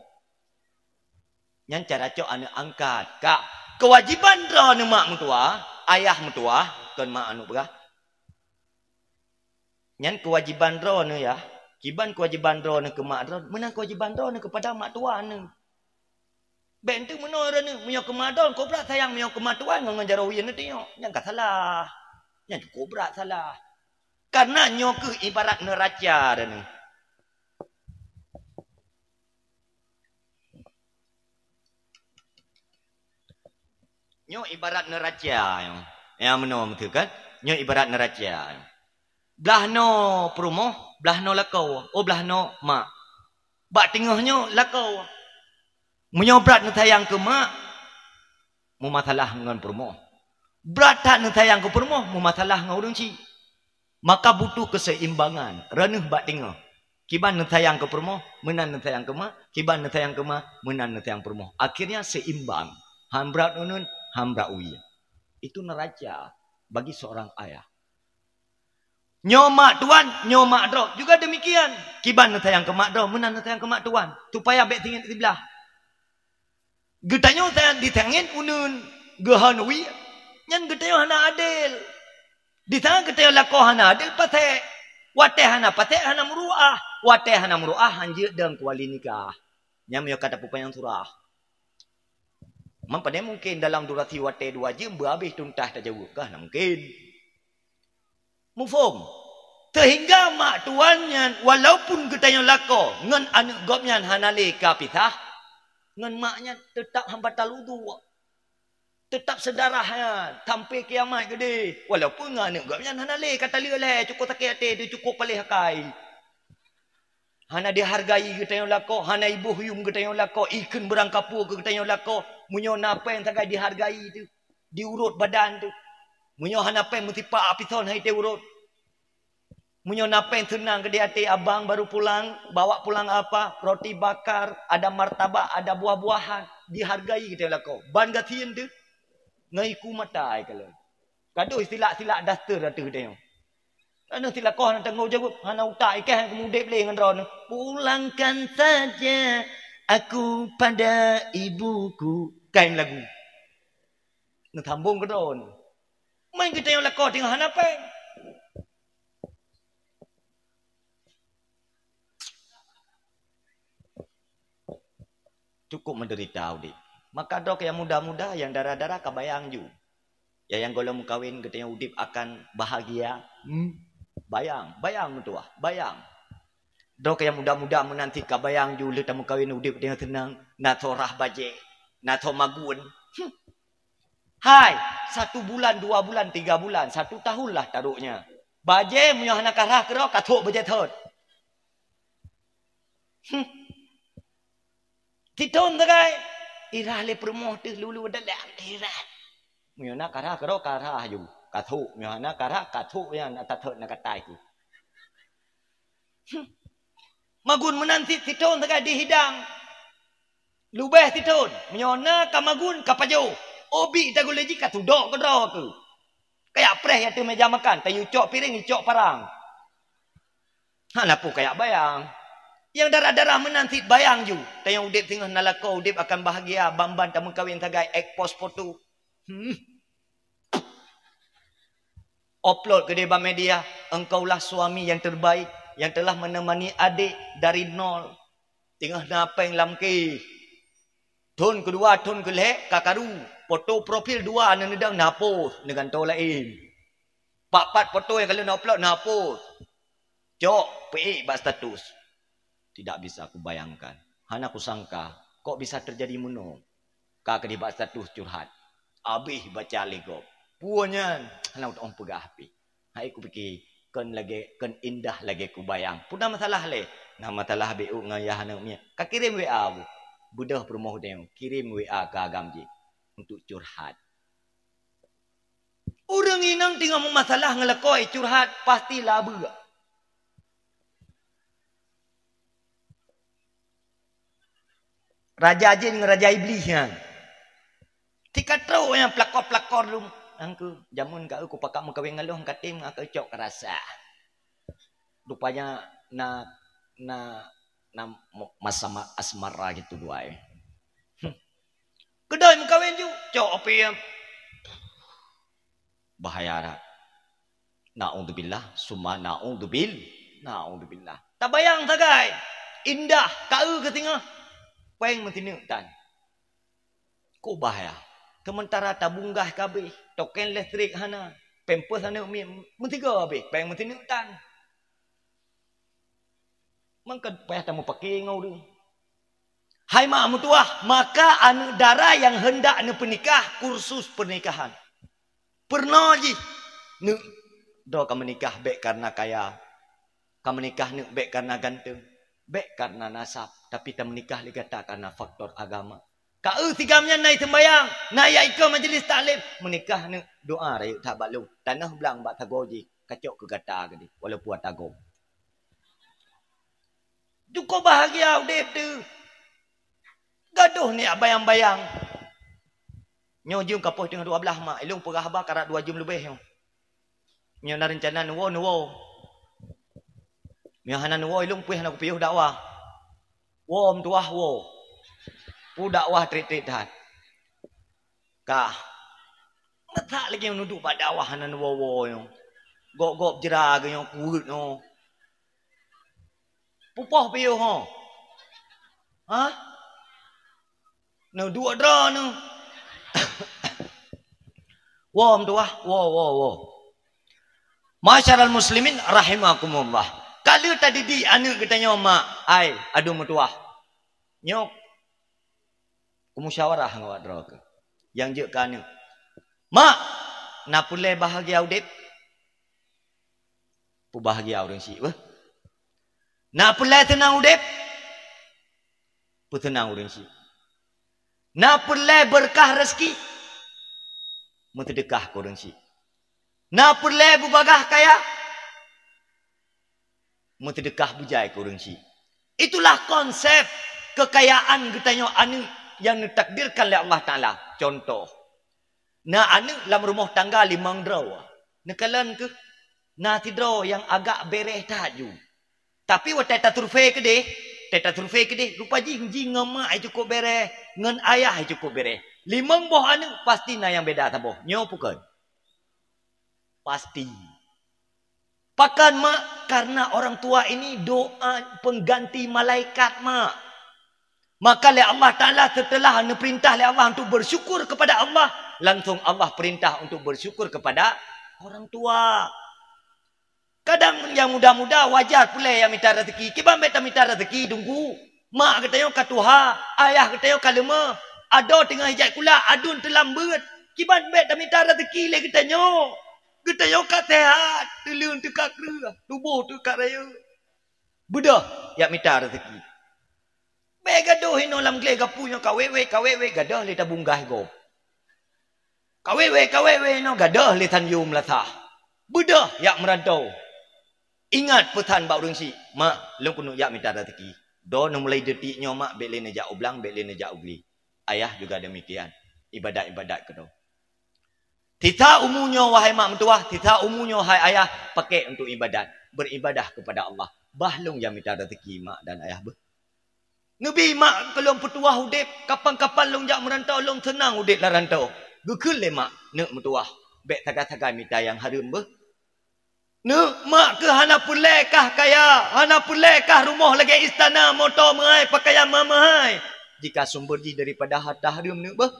Nyan cara cok anu angkat. Kak, kewajiban ro anu mak mutua, ayah mutua, tuan mak anu berah. Nyan kewajiban ro anu ya. Kiban kewajiban ro anu ke mak ro, menang kewajiban ro anu kepada mak tua anu. Bentuk menor anu, menyo ke mak ro, kau berat sayang menyo ke mak tua ngan jarawian itu yo. Yang tak salah. Yang kau berat salah. Karena nyo ke ibarat neraca anu. Nyo ibarat neraca yang menor betul kan? Nyo ibarat neraca. Belah no perumoh, belah no lakau. Oh belah no mak. Bak tengahnya lakau. Menyobrat nu tayang ke mak, mu masalah dengan perumoh. Berat tak nu tayang ke perumoh, mu masalah dengan urang ci. Maka butuh keseimbangan. Renuh bak tengah. Kiban nu tayang ke perumoh, menan nu tayang ke mak. Kiban nu tayang ke mak, menan nu tayang perumoh. Akhirnya seimbang. Hambrat unun, hambrat uwi. Itu neraca bagi seorang ayah. Nyomak tuan, nyomak dro. Juga demikian. Kiban nu tayang ke mak dro, menan nu tayang ke mak tuan. Tupaya bek tingin di belah. Getanya tayang ditangin unun. Gehanui. Nyan getanya hana adil. Di tangan getanya lakoh hana adil patek. Wateh hana patek hana muruah. Wateh hana muruah hanjir dan kuali nikah. Nyam yo kata pupayang surah. Mampada mungkin dalam durasi wateh 2 jam berhabis tuntah tak jauh kah? Mungkin. Mufum. Sehingga mak tuannya walaupun getanya lako ngan anak gopnya hanale kapitah ngan maknya tetap hamba taludu. Tetap sedarahnya sampai kiamat gede. Walaupun anak gopnya hanale kata leleh cukup sakit hati dia cukup palih hakai. Hana dihargai getanya lako, hana ibu huyum getanya lako, ikan berangkapu getanya lako, munyo napa yang tagai dihargai tu. Diurut badan tu. Munyo hana pen mutipa apison hai te urut. Munyo napen senang ke hati abang baru pulang, bawa pulang apa? Roti bakar, ada martabak, ada buah-buahan, dihargai kita lah kau. Ban gatian tu, ngaiku matai kalau. Kado istilah-istilah daster tu dia. Anu istilah kau nak tengok jago, hana utak ikan kemudian boleh dengan ron. Pulangkan saja aku pada ibuku. Kain lagu. Nak sambung ke ron. Main kita yang lakau tengah hana peng. Cukup menderita audit. Maka dok yang muda-muda yang darah-darah kabayang ju. Ya yang golong kawin katanya udip akan bahagia. Bayang mutua, bayang. Dok yang muda-muda menanti kabayang ju letak kawin udip dengan tenang. Nato rah baje, nato magun. Hai, 1 bulan, 2 bulan, 3 bulan, 1 tahun lah taruhnya. Baje punya anak karah kerok katuk baje thot. Titon tagai irah le permoh tu lulu dalam irah. Miona karah karo karah ju. Kathu miona karah kathu yang tatot nak katai tu. Magun menanti titon tagai di hidang. Lubeh titon. Miona kamagun kapajo. Obi taguleji katudok ke dok tu. Kayak preh yang tu meja makan, tayu cok piring, cok parang. Hanapu kayak bayang. Yang darah-darah menanti bayang ju. Tayang udip tengah nalako udip akan bahagia. Bamban tamu kawin tagai ekpos foto. Upload ke depan media. Engkaulah suami yang terbaik. Yang telah menemani adik dari nol. Tengah napeng lamki. Tun kedua, tun kelek, kakaru. Foto profil 2 anda nedang napos. Dengan tau lain. 4 foto yang kalau nak upload napos. Cok, PE bak status. Tidak bisa aku bayangkan. Hana aku sangka, kok bisa terjadi menung. Kak di bak status curhat. Abih baca legop. Puanyan, hana orang pegah api. Hai aku fikir, kan indah lagi aku bayang. Puna masalah le. Nah masalah BU ngayah hana umnya. Kak kirim WA bu. Budah permoh dia. Kirim WA ke agamji. Untuk curhat. Orang inang tinggal masalah ngelakoi curhat. Pastilah berak. Raja jin dengan raja iblis yang. Tika tahu yang pelakor-pelakor lu. Angku jamun kau aku pakak mengkawin ngeluh katim ngak cok kerasa. Rupanya na masa asmara gitu buai. Kedai mengkawin ju cok apa yang bahaya. Naudzubillah summa naudzubillah. Tak bayang tagai. Indah kau ketingah. Peng mentinuk tan. Kok bahaya. Sementara tabunggah kabeh, token listrik hana, pempes hana mentiga habis, peng mentinuk tan. Mangka payah tamu pakai ngau dia. Hai mak mutuah, maka anu dara yang hendak anu pernikah kursus pernikahan. Pernah ji nu do ka menikah baik karena kaya. Ka menikah nu baik karena ganteng. Baik karena nasab, tapi tak menikah ligata karena faktor agama. Kau tigamnya naik sembayang, naik ikut majlis taklim, menikah ni doa raya tak balu. Tanah belang bak tagoji, kacok ke gata gadi, walaupun tagom. Cukup bahagia udep tu. Gaduh ni bayang-bayang. Nyo jum kapoh dengan 12 mak, ilung perah abah karat 2 jam lebih. Nyo na rencana nuwo. Mihanan wo ilung puih nak piyuh dakwah. Wo mtuah wo. Pu dakwah trit-trit hat. Kah. Ngetak lagi menuduh pada dakwah hanan wo yo. Gok jera ge yo kuut no. Pupoh piyuh ho. Ha? No dua dra no. Wo mtuah wo. Masyarul muslimin rahimakumullah. Kalau tadi di anu katanya mak, ai adu mutuah. Nyok. Kumusyawarah ngawat droga. Yang je ka anu. Mak, na pule bahagia udip. Pu bahagia urang si weh. Na pule tenang udip. Pu tenang urang si. Na pule berkah rezeki. Mu sedekah ku urang si. Na pule bubagah kaya. Mutedekah bujai ke orang si. Itulah konsep kekayaan getanya anu yang ditakdirkan oleh Allah Ta'ala. Contoh. Na anu dalam rumah tangga 5 draw. Nekalan ke? Na tidraw yang agak bereh taju. Tapi waktu teta turfei ke deh. Rupa jing ngema ay cukup bereh. Ngan ayah ay cukup bereh. 5 boh anu pasti na yang beda taboh. Nyo bukan. Pasti. Pakan mak, karena orang tua ini doa pengganti malaikat mak. Maka oleh Allah Ta'ala setelah perintah oleh Allah untuk bersyukur kepada Allah. Langsung Allah perintah untuk bersyukur kepada orang tua. Kadang yang muda-muda wajar pula yang minta rezeki. Kiban beta minta rezeki tunggu. Mak katanya katuha, ayah katanya kalema. Ada tengah hijab kula, adun terlambat. Kiban beta minta rezeki le katanya. Kita yang kat sehat, telung tu kat kerah, tubuh tu kat raya. Budak yang minta rezeki. Baik gaduh ino lam gleh gapunya kawewe gadah le tabunggah go. Kawewe no gadah le tanjum latah. Budak yang merantau. Ingat pesan bak urang si, mak long kuno yak minta rezeki. Do no mulai detiknya mak bek le nejak ublang, bek le nejak ubli. Ayah juga demikian. Ibadat-ibadat kedo. Tita umunya wahai mak mentua, tita umunya wahai ayah pakai untuk ibadat, beribadah kepada Allah. Bahlung yang minta rezeki mak dan ayah ber. Nabi mak kalau petua udip, kapan-kapan long jak merantau long senang udip lah rantau. Gekul le mak nak mentua, bek tagai-tagai minta yang harum ber. Nak mak ke hana pulekah kaya, hana pulekah rumah lagi istana, motor mahai, pakaian mahai. Jika sumber daripada harta harum nak ber,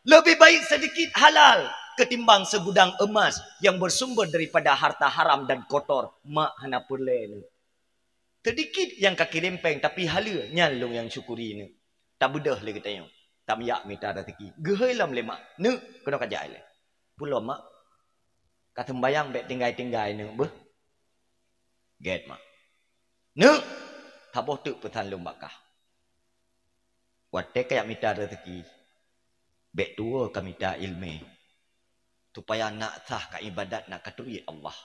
lebih baik sedikit halal ketimbang segudang emas yang bersumber daripada harta haram dan kotor. Mak hana pule. Terdikit yang kaki lempeng tapi hala nyalung yang syukuri ni. Tak bedah le katanya. Tak miyak minta rezeki. Gehailam lemak. Ne kena kajak le. Pulau mak. Kata bayang bet tinggai-tinggai ne beh. Get mak. Ne tak boh tu pesan lum bakah. Watek kayak minta rezeki. Bet tua ka minta ilmu. Supaya nak sah ka ibadat nak katuri Allah.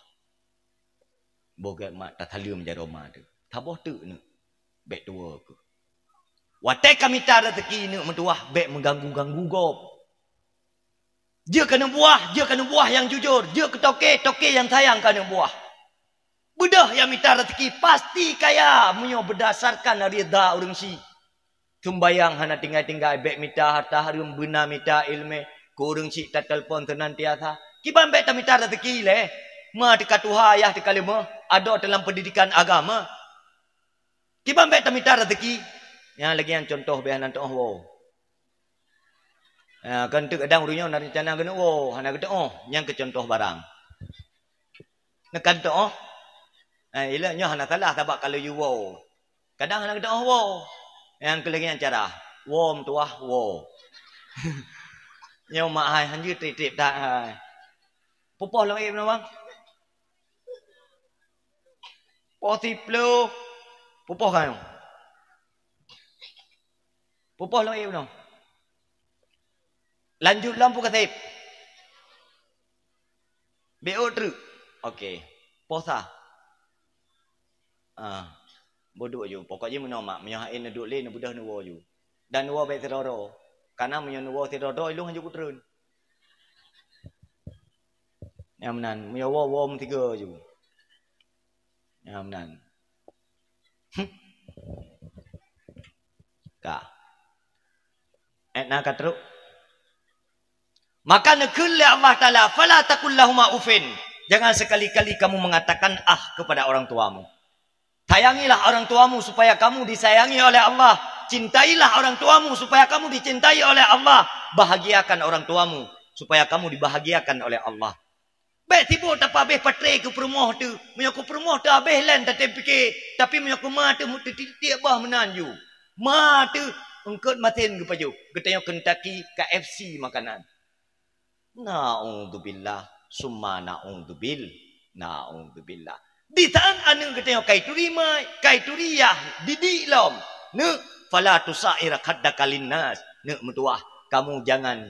Bogat mak tak thalum jaroma tu. Taboh tu ni. Bek tua ke. Watai kami tak rezeki ni mentuah. Bek mengganggu-ganggu gop. Dia kena buah yang jujur. Dia ketoke yang sayang kena buah. Bedah yang minta rezeki pasti kaya. Munyo berdasarkan rida orang si. Tumbayang hana tinggal-tinggal. Bek minta harta harum benar minta ilmu. Kurang si tak telefon senantiasa. Kiban bek tak minta rezeki le. Ma dekat Tuhan ayah dekat lima. Ada dalam pendidikan agama. Kiban bet minta rezeki. Yang lagi yang contoh biar nanti wow. Kan tu kadang urunyo nak rencana kena wow, hana kata yang ke contoh barang. Nak kata ilahnya hana salah sebab kalau you wow. Kadang hana kata wow. Yang ke lagi yang cara wow tuah wow. Yang mak hai hanju trip tak hai. Pupoh lah ibn bang. Posiplo. Pupoh kan? Pupoh lah ibn. Lanjut lampu kasih. BO truk. Okey. Posa. Bodoh je. Pokoknya menomak. Menyahain na duduk lain na budah na wo je. Dan wo baik teroro. Karena menyo wo teroro ilung hanjuk kutrun. Yang menan. Menyo wo tiga je. Yang menan. Kak. Nak kata maka nekul Allah Ta'ala. Fala takullahuma ufin. Jangan sekali-kali kamu mengatakan kepada orang tuamu. Sayangilah orang tuamu supaya kamu disayangi oleh Allah. Cintailah orang tuamu supaya kamu dicintai oleh Allah. Bahagiakan orang tuamu supaya kamu dibahagiakan oleh Allah. Baik tiba tak habis patre ke perumoh tu. Menyaku perumoh tu habis lan tak fikir. Tapi menyaku ma tu titik bah menanju. Ma tu engkau matin ke paju. Ketanya Kentucky KFC makanan. Na'udzubillah. Summa na'udzubillah. Di taan anu katanya kaituri mai, kaituriyah didik lom. Ne fala tusaira khaddaka linnas. Ne mutuah, kamu jangan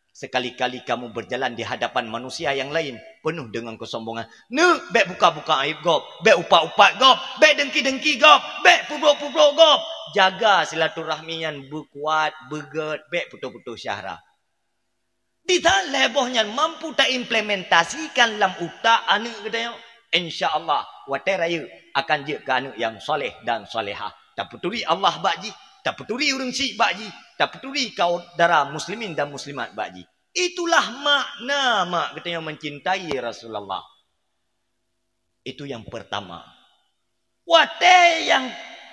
sekali-kali kamu berjalan di hadapan manusia yang lain penuh dengan kesombongan. Ne bek buka-buka aib gop, bek upak-upak gop, bek dengki-dengki gop, bek pubrok-pubrok gop. Jaga silaturahmi yang berkuat, beget, bek putus-putus syahra. Di taan lebohnya mampu tak implementasikan dalam utak anu katanya. InsyaAllah watai raya akan je ke anak yang soleh dan solehah. Tak peduli Allah bakji, tak peduli orang syik bakji, tak peduli kau darah muslimin dan muslimat bakji. Itulah makna mak katanya mencintai Rasulullah. Itu yang pertama. Watai yang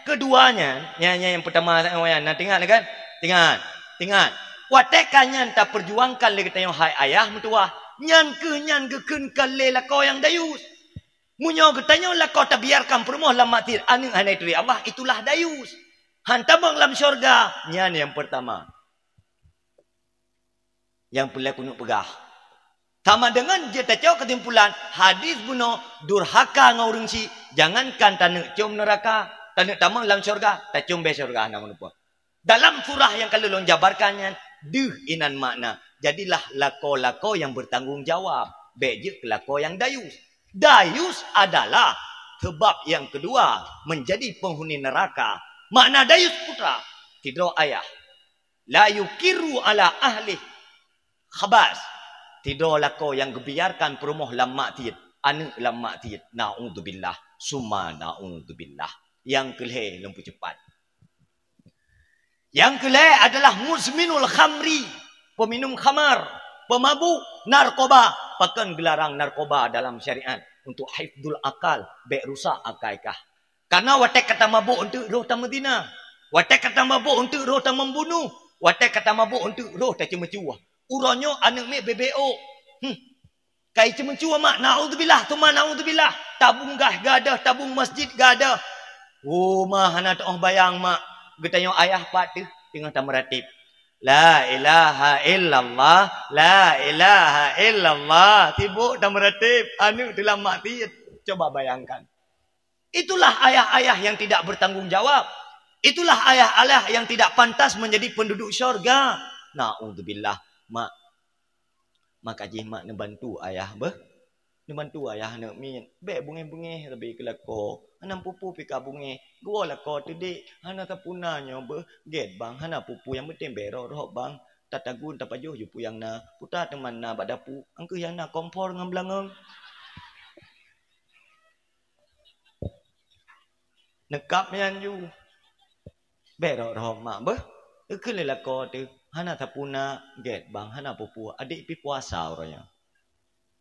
keduanya, yang pertama nak tengok kan? Tengok. Watai kanyan tak perjuangkan le katanya hai ayah mentua, nyan ke kun kale lah kau yang dayus. Munyo katanya lah kau tak biarkan perumoh lam matir anu hanai turi Allah, itulah dayus. Hantamang lam syurga. Nyan yang pertama. Yang pelak kunuk pegah. Sama dengan dia tak jauh kesimpulan hadis buno durhaka ngau si. Jangankan tanek cium neraka, tanek tamang lam syurga, tak cium be syurga namun apa. Dalam surah yang kalau long jabarkannya inan makna. Jadilah lako-lako yang bertanggung jawab. Beje lako yang dayus. Dayus adalah sebab yang kedua menjadi penghuni neraka. Makna dayus putra tidro ayah. La yukiru ala ahli khabas. Tidro lako yang gebiarkan perumoh lam maktid. Anu lam maktid. Na'udzubillah. Summa na'udzubillah. Yang kelih lempu cepat. Yang kelih adalah muzminul khamri. Peminum khamar. Pemabuk. Narkoba. Pakan gelarang narkoba dalam syariat. Untuk hifdul akal. Baik rusak akaikah. Karena watak kata mabuk untuk roh tak medina. Watak kata mabuk untuk roh tak membunuh. Watak kata mabuk untuk roh tak cemecuah. Uronyo anak mek BBO. Kai cemecuah mak. Na'udzubillah. Tuma na'udzubillah. Tabung gah gada. Tabung masjid gada. Mah hana toh bayang mak. Getanyo ayah pak tu tengah tam meratib. La ilaha illallah, la ilaha illallah. Tibuk tam meratib. Anu dalam mak ti. Coba bayangkan. Itulah ayah-ayah yang tidak bertanggung jawab. Itulah ayah-ayah yang tidak pantas menjadi penduduk syurga. Na'udzubillah. Mak kaji mak nebantu ayah beh. Nebantu ayah nak min. Bek bunge-bunge lebih kelako. Hanam pupu pika bunge. Gua lako tu dik. Hana tapunanya beh. Get bang. Hana pupu yang betim berok roh bang. Tatagun tapajuh jupu yang na. Putar teman na badapu. Angku yang na kompor ngam belangeng. Nekap yang ju. Berok roh mak beh. Ikut lelako tu. Hana tapuna get bang. Hana pupu. Adik pi puasa orangnya.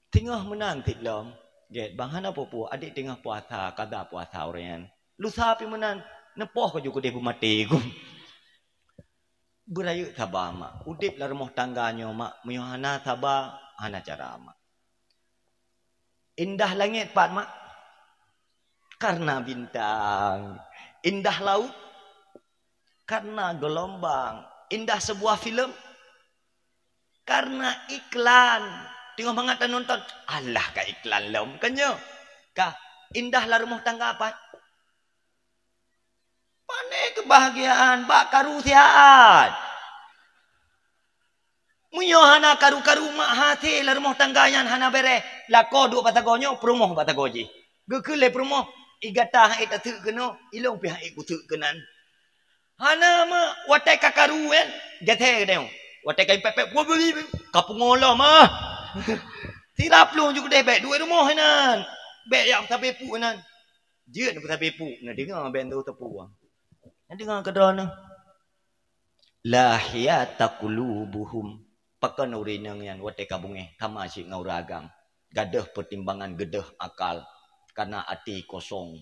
Tengah menanti lom. Get bang hana pupu. Adik tengah puasa. Kada puasa orangnya. Lusa pi menan. Nepoh ko juga dia mati ku. Berayuk tabah mak. Udip lah rumah tangganya mak. Muyuh hana tabah. Hana cara mak. Indah langit pak mak. Karena bintang. Indah laut. Karena gelombang. Indah sebuah filem. Karena iklan. Tengok banget nonton. Alah ka iklan lom. Kanyo. Kah. Indah lah rumah tangga apa? Pane kebahagiaan. Bak karu sihat. Munyo hana karu-karu mak hati lah rumah tangganya. Hana bere. Lako duk patagonyo. Perumoh patagoji. Gekele perumoh. Igata hai tak kena. Ilong pihak ikut kenan. Hana ma watai kakaru kan jathe deu watai kai pepek gua beli kapung ngolah mah tirap lu juga deh bek dua rumah nan bek yang tabe pu nan jeut nu tabe pu na dengar ben tu tepu na dengar kedon lahiyata qulubuhum pakan urinang yan watai kabunge kama si ngauragam gadah pertimbangan gedah akal karena hati kosong.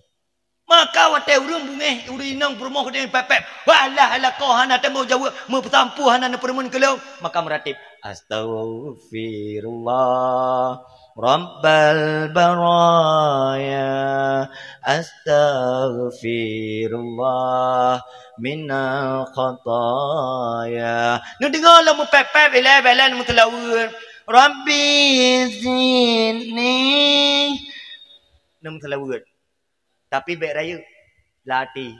Maka watai urung bunge urinang permoh dengan pepep. Walah ala kau hana temu jauh mempertampu hana permun kelau. Maka meratib astaghfirullah rabbal baraya astaghfirullah minal khataya. Nu dengarlah mu pepep bela-bela mu telawur. Rabbi zidni. Nu telawur. Tapi bek raya lati.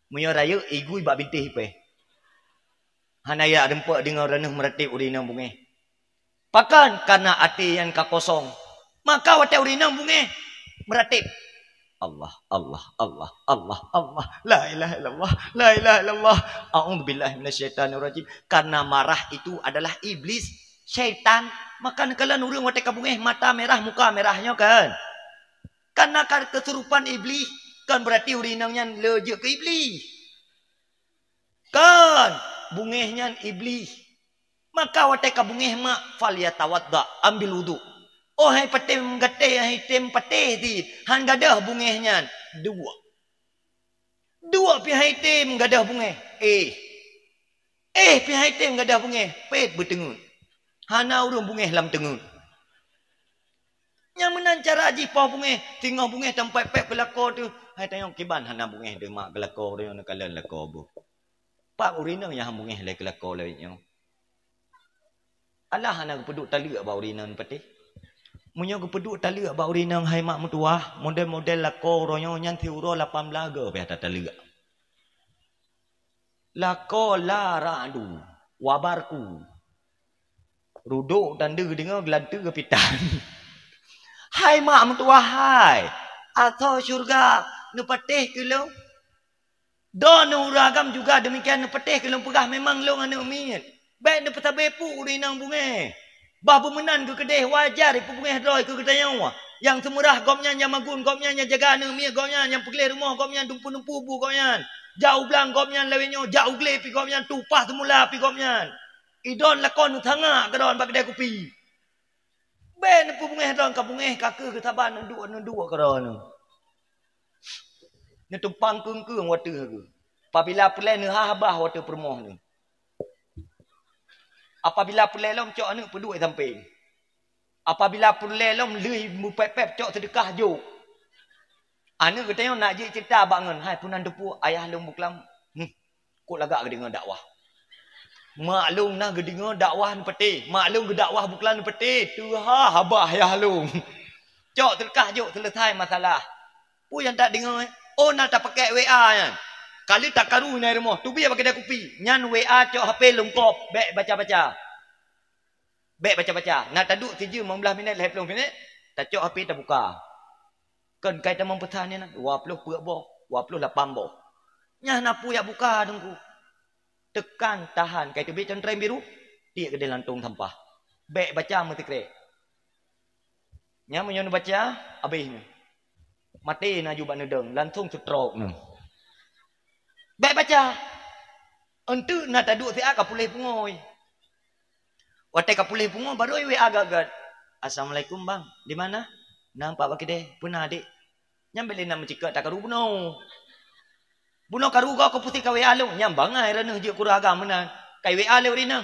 Munyo raya igui bak bintih pe. Hanaya rempak dengan ranah meratib urinang bunge. Pakan karena hati yang kosong. Maka watai urinang bunge meratib. Allah, Allah, Allah, Allah, Allah. La ilaha illallah, la ilaha illallah. A'udzubillahi minasyaitonirrajim. Karena marah itu adalah iblis, syaitan. Maka kalian urang watai kabunge mata merah, muka merahnya kan. Karena kesurupan iblis. Kan berarti urinangnya lejek ke iblis. Kan. Bungehnya iblis. Maka watai ka bungeh mak. Falyatawadda. Ambil wudu. Oh hai patim gate. Hai tem patih ti. Han gadah bungehnya. Dua pi hai tem gadah bungeh. Pi hai tem gadah bungeh. Pet bertengun. Hana urung bungeh lam tengun. Yang menan cara aji pau bunge, tinggal bunge tempat pek belako tu. Hai tayong kiban hana bunge de mak belako de nak kalen lako bu. Pak urinang yang bunge le kelako le nyo. Alah hana peduk tali ba urinang peti. Munyo peduk tali ba urinang hai mak mutuah, model-model lako ronyo nyan tiuro 18 ge pe tali. Lako laradu wabarku. Ruduk tanda dengar gelanta kepitan. Hai mak mentua hai. Atau syurga nepetih ke lo. Don uragam juga demikian nepetih ke lo pegah memang lo ngana umin. Baik nepeta bepu urinang bunge. Bah menan ke kedeh wajar ipu bunge droi ke kedaya wa. Yang semurah gomnya yang magun gomnya yang jaga anu mi gomnya yang pegelih rumah gomnya dumpu-dumpu bu gomnya. Jauh belang gomnya lewenyo jauh gele pi gomnya tupah semula pi gomnya. Idon lakon thanga kedon bak kedai kopi. Ben pungeh dong kapungeh kake ke taban dua kerana. Ni tumpang kengkeng wate ke. Apabila pulai ne habah wate permoh ni. Apabila pulai lom cok anu peduk samping. Apabila pulai lom lei mu pep cok sedekah jo. Ana katanya nak je cerita bangun. Hai punan depu ayah lung buklam. Kok lagak ke dengar dakwah. Maklum nah ke dengar dakwah ni peti. Maklum ke dakwah buklan ni peti. Tu habah ya lung. Cok terkah jok selesai masalah. Pu yang tak dengar. Oh nak tak pakai WA kan. Kali tak karu ni rumah. Tu biar pakai dah kopi. Nyan WA cok HP lungkop. Baik baca-baca. Baik baca-baca. Nak taduk 7 15 minit 20 minit. Tak cok HP tak buka. Kan kaitan mempertahankan 20 puak boh. 28 boh. Nyah napu ya buka tunggu. Tekan tahan. Kaitan biar contrem biru. Dia ke dalam lantung sampah. Baik baca mesti krek. Nyah menyon baca. Habisnya. Mati na jubak nedeng. Langsung stroke ni. Baik baca. Untuk nak taduk siap kapulih pungoi. Watai kapulih pungoi baru WA gagat. Assalamualaikum bang. Di mana? Nampak bagi deh. Pernah adik. Nyambil nak mencikak tak karu bunuh. Bunuh karu kau putih kau WA lu. Nyambang ai rana je kurang agam mana. Kai WA lu rina.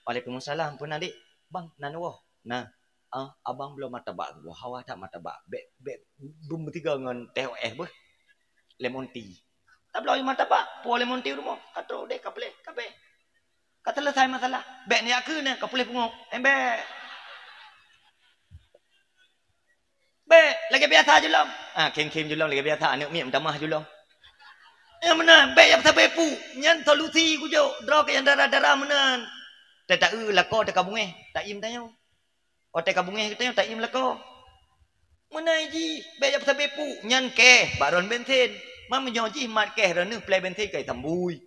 Waalaikumsalam pernah adik. Bang nan wah. Nah. Abang belum martabak gua. Hawa tak martabak. Bek bum bertiga dengan teh beh. Lemon tea. Tak belum martabak. Puan lemon tea rumah. Kata dek kapulih kape. Kata selesai masalah. Bek ni aku ni kapulih pungok. Bek. Bek, lagi biasa je long. Kem-kem je long lagi biasa. Anak mi minta mah je long. Mana? Bek yang sampai pu. Nyan solusi ku jo. Draw ke yang darah-darah mana? Tak lako tak kabungeh. Tak im tanya. Oh tak kabungeh kita tak im lako. Mana ji? Bek yang sampai pu. Nyan ke baron bensin. Mam menyoji mat ke rana play bensin kai tambui.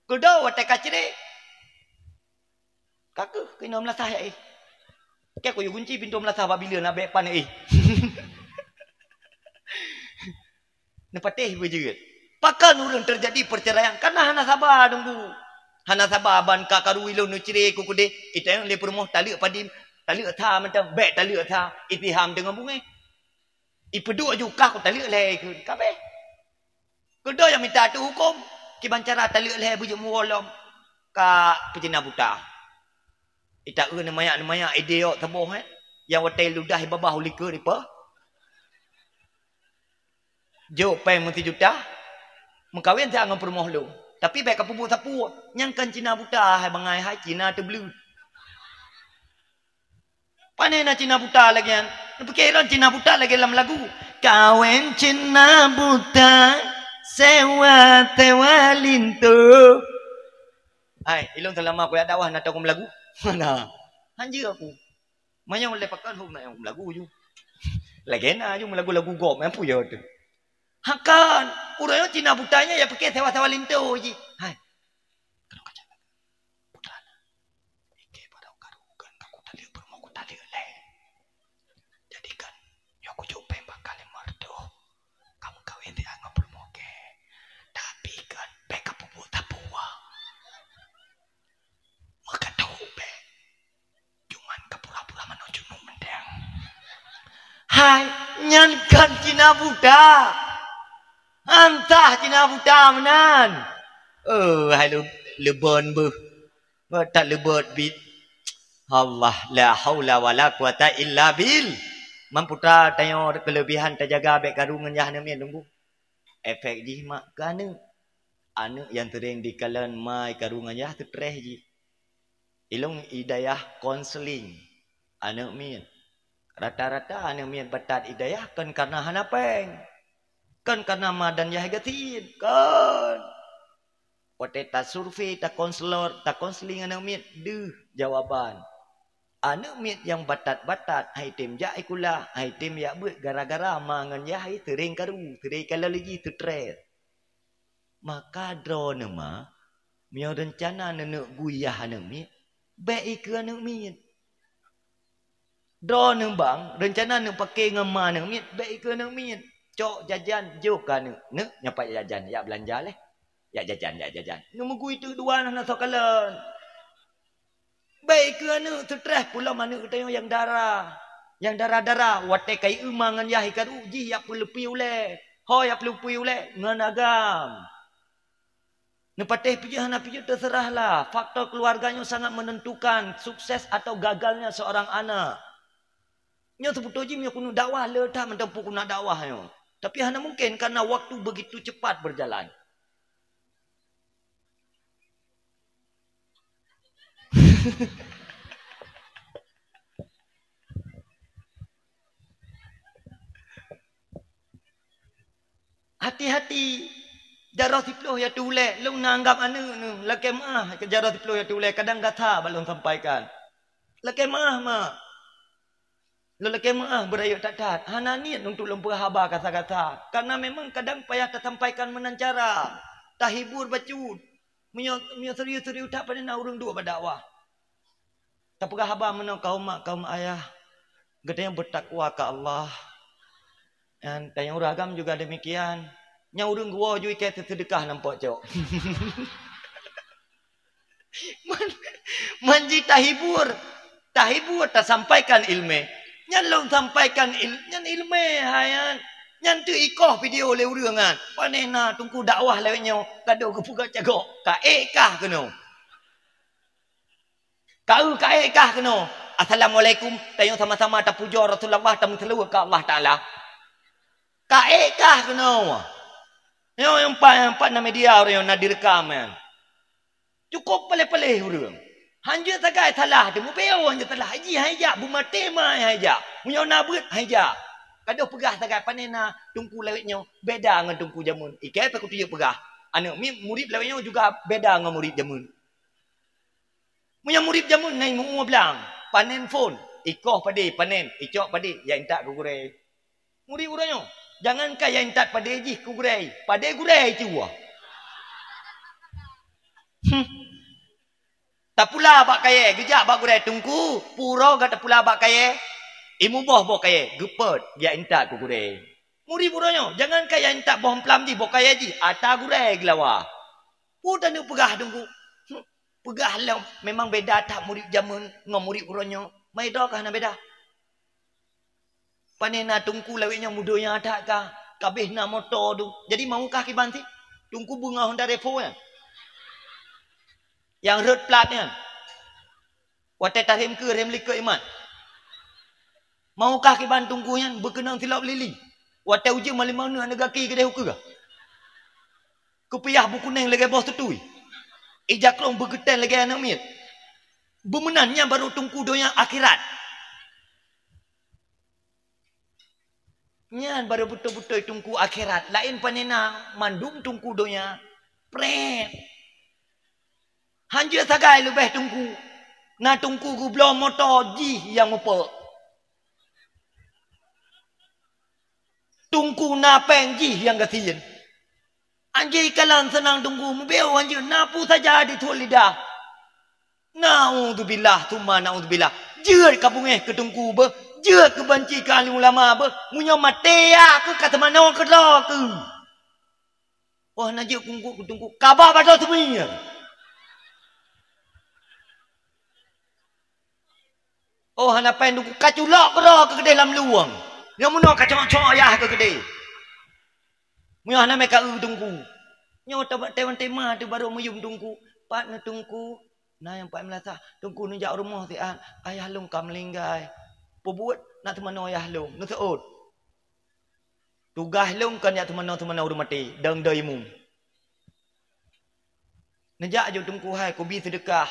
Kudo watak kacire. Kakak kena melasah ya Kek aku kunci pintu melasah apabila nak bek pan Nepatih berjerit. Pakan urang terjadi perceraian karena hana sabar tunggu. Hana sabar ban ka karu ilo nu cire ku kude. Ita yang le permoh taluk padim. Taluk tha macam bek taluk tha. Itiham dengan bunga. Ipedu juga ku taluk le ku. Kape? Kudo yang minta tu hukum. Ki bancara taluk le bujuk muolom ka pejina buta. Ita namanya ide yo teboh yang hotel ludah babah ulika depa. Jo pay mesti juta. Mengkawin jangan permoh lu. Tapi baik kapu sapu nyang kan Cina buta hai bangai hai Cina tu blue. Pane na Cina buta lagi kan. Pikiran Cina buta lagi dalam lagu. Kawin Cina buta sewa tewalintu. Hai, ilung selama aku ada dakwah nak tahu lagu. Mana? Hanja aku. Manya oleh pakan hom nak lagu ju. Lagi na ju lagu-lagu gom apa ya tu. Hakan, urang Cina butanya ya pakai sewa-sewa lintu ji. Hai. Kena kaca. Putrana. Ike pada karukan aku tali bermo aku tali le. Jadikan yo aku jumpa bakal merdu. Kamu kawin dia ngapul moke. Tapi kan backup buat tapua. Maka tahu be. Cuman kapura-pura menuju mendeng. Hai, nyankan Cina buta. Antah Cina buta menan. Hai lebon bu. Tak lebot bit. Allah la haula wala quwata illa bil. Mamputra tayo kelebihan terjaga baik karungan yah namian tunggu. Efek ji mak kana. Anu yang sering dikalan mai karungan yah tereh ji. Ilung hidayah konseling. Anu mian. Rata-rata anu mian batat hidayah kan karena hanapeng. Kan karena madan yah gatin. Kan. Wate tak survei, tak konselor, tak konseling anu mian. Duh jawaban. Anu mian yang batat-batat. Hai tim ja ikula. Hai tim ya buat gara-gara mangan yah sering karu. Sering kalau lagi tereh. Maka drone mah. Mian rencana nenek guyah anu mian. Baik ke anu mian. Drone bang. Rencana anu pakai ngema anu mian. Baik ke anu mian. Cok jajan jo kan ne nyapa jajan ya belanja leh ya jajan nombor gui tu dua nak sokalan baik ke anu stres pula mana kita yang darah wate kai umangan ya ikan uji ya pulupi ule ho ya pulupi ule nganagam ne pateh pijana piju terserahlah faktor keluarganya sangat menentukan sukses atau gagalnya seorang anak nyo sebut uji mi kuno dakwah le dah mentempu kuno dakwah yo. Tapi hanya mungkin karena waktu begitu cepat berjalan. Hati-hati. Jarah tiploh ya tulek. Lu nanggap anu nu. Laki mah. Jarah tiploh ya tulek. Kadang kata balon sampaikan. Laki mah. Lelaki mah berayuk tak tat. Hana niat untuk lempur haba kata-kata. Karena memang kadang payah tersampaikan menancara. Tak hibur bacut. Menyo serius-serius tak pada nak urung dua berdakwah. Tak pernah haba menau kaum mak kaum ayah. Gede yang bertakwa ke Allah. Dan yang uragam juga demikian. Nya urung gua jui ke sedekah nampak cok. Manji tahibur tak sampaikan ilmu. Nyan long sampaikan ilmu hayan. Nyan tu ikoh video le urangan. Panena tungku dakwah lewatnya kado kepuga cagok. Kaekah keno. Kau kaekah keno. Assalamualaikum. Tayong sama-sama tak puja Rasulullah tak mentelu ke Allah Taala. Kaekah keno. Yang empat na media orang nak direkam kan. Cukup peleh-peleh urang. Hanja tagai salah tu mubeo hanja salah haji haja bumate mai haja. Munyo nabut haja. Kado pegah tagai panena tungku lewetnya beda dengan tungku jamun. Ikai pa kutu pegah. Anu murid lewetnya juga beda dengan murid jamun. Munyo murid jamun ngai mu belang. Panen phone. Ikoh pade panen, icok pade yang tak gugure. Murid uranyo. Jangan kaya yang tak pade ji gugure. Pade gure ciwa. Tak pula bak kaya, gejak bak gure tungku, puro gak tak pula bak kaya. Imu boh bok kaya, gepet ya entak ku gure. Muri puronyo, jangan kaya entak boh pelam ji bok kaya ji, ata gure gelawa. Udah nu pegah tungku. Pegah lah memang beda tak murid jamun ngom murid puronyo. Mai do kah na beda. Panena tungku laweknya mudonya ada kah? Kabeh na motor tu. Jadi maukah ki banti? Tungku bunga Honda Revo ya. Yang road platnya. Watai tarim ke rem lik ke iman. Maukah ki ban tungkunya berkenang silap lili. Watai uji mali mana negaki ke dehu ke? Kepiah buku neng lagi bos tutui. Ijak long bergetan lagi anak mit. Bemenannya baru tungku donya akhirat. Nyan baru betul-betul tungku akhirat. Lain panena mandum tungku donya. Pret. Hanja sagai lebih tungku. Na tungku ku belum motor ji yang apa. Tungku na pengji yang kasihan. Anjay kalan senang tunggu mubeo anjay napu saja di tuan lidah. Naudzubillah thumma naudzubillah. Jer kabungeh ke tungku be, jer ke banci ke ahli ulama be, munyo matea ke kata mana ke dah ke. Oh najik tungku kabar pada semuanya. Oh hana pen tungku kaculok ke dah ke dalam luang. Yang mana kacok-cok ayah ke kedai. Munyo hana mereka tungku. Nyo tabat tewan tema tu baru muyum tungku. Pat na tungku. Nah yang pak melasa tungku nunjak rumah si ayah long kam linggai. Pebuat nak temano ayah long. Nu seut. Tugas long kan ya temano rumah mati. Dang daimu. Nejak jo tungku hai kubi sedekah.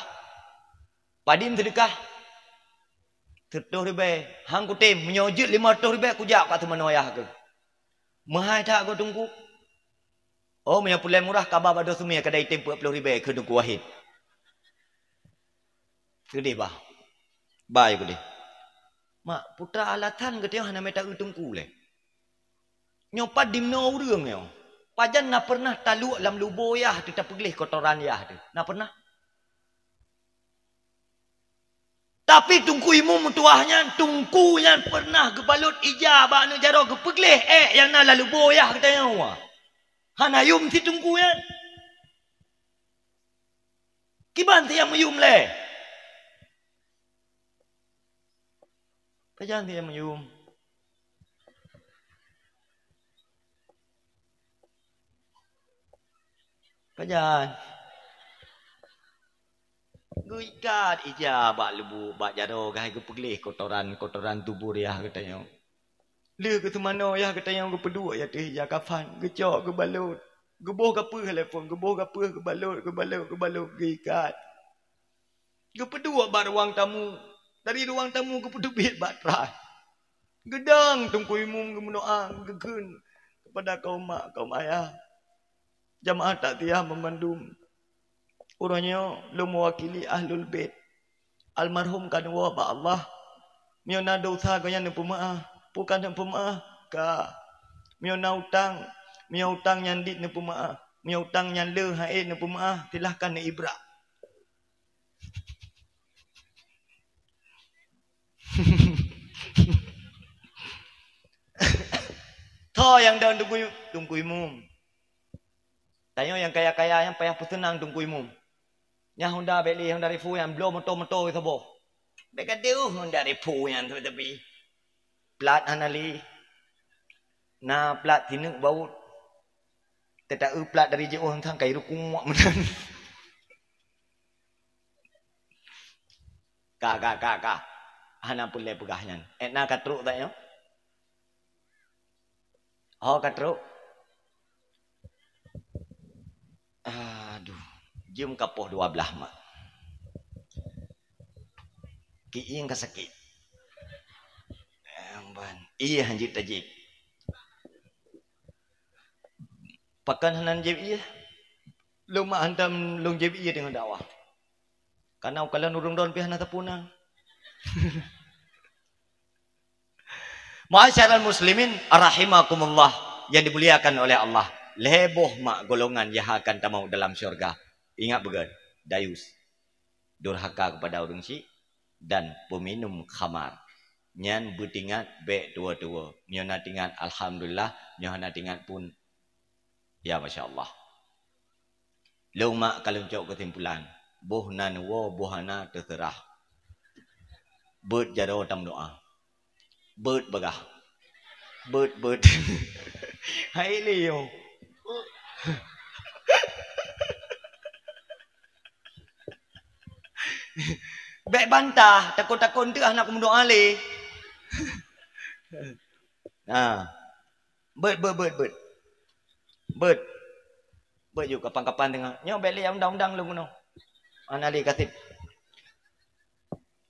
Padim sedekah. 10 ribu. Hang ku tim menyojut 500 ribu ku jak kat temano ayah ke. Mahai tak ku tungku. Oh punya pulai murah kabar pada semua kedai tim 40 ribu ke tungku wahid. Gede bah. Baik gede. Mak putra alatan gede hana meta tungku le. Nyopat dimno urang yo. Pajan na pernah talu lam lubo yah tu tak peglih kotoran yah tu. Na pernah. Tapi tungku imu mutuahnya tungkunya pernah gebalut ijabah nu jaro gepeglih yang na lalu boyah katanya wa. Hana yum si tungkunya. Kiban ti yang mayum le. Pajan ti yang mayum. Pajan. Guikat ijabah lebu bak jaro gai gepeglih kotoran tubuh dia katanya. Le ke semana ya kata yang kedua ya teh ya kafan, gecok ke balut. Geboh ke apa telefon, geboh ke apa ke balut ke ikat. Kedua bar ruang tamu. Dari ruang tamu ke pedubit batrai. Gedang tungku imum ke mendoa gegun kepada kaum mak kaum ayah. Jamaah tak tiah memandum. Urangnya lu mewakili ahlul bait. Almarhum kan wa ba Allah. Miona dosa kaya nempu maah. Bukan nempu maah ka. Miona utang, mio utang nyandit nempu maah. Mio utang nyan le hae nempu maah. Silahkan ni ibra. Tho yang dah tunggu imum. Tanya yang kaya-kaya yang payah pesenang tunggu imum. Yang Honda beli yang dari fu yang belum motor itu boh. Mereka dia Honda dari fu yang tu tapi plat anali. Na plat tinuk bau. Tetap plat dari jauh tang kai rukung menan. Ka. Hana pulai pegahnya. Na katruk tak yo? Oh katruk. Aduh. Jum kapoh 12 mak. Kiing kasakit. Amban. Iya hanjit tajik. Pakan hanan jib iya. Luma hantam long jib iya dengan dakwah. Karena kalau nurung daun pihana tapunang. Ma'asyiral muslimin rahimakumullah yang dimuliakan oleh Allah. Leboh mak golongan yang akan tamau dalam syurga. Ingat began, dayus, durhaka kepada orang si dan peminum khamar. Nyan butingat be tua-tua. Nyona tingat alhamdulillah, nyona tingat pun ya masya-Allah. Lu mak kalau cok kesimpulan, boh nan wo bohana terserah. Bird jaro tam doa. Bird begah. Bird. Hai Leo. Bek bantah, takut-takut tu anak mendoa le. Nah. Bird. Bird yuk kapan-kapan tengah. Nyo beli undang-undang lu ngono. Anali katib.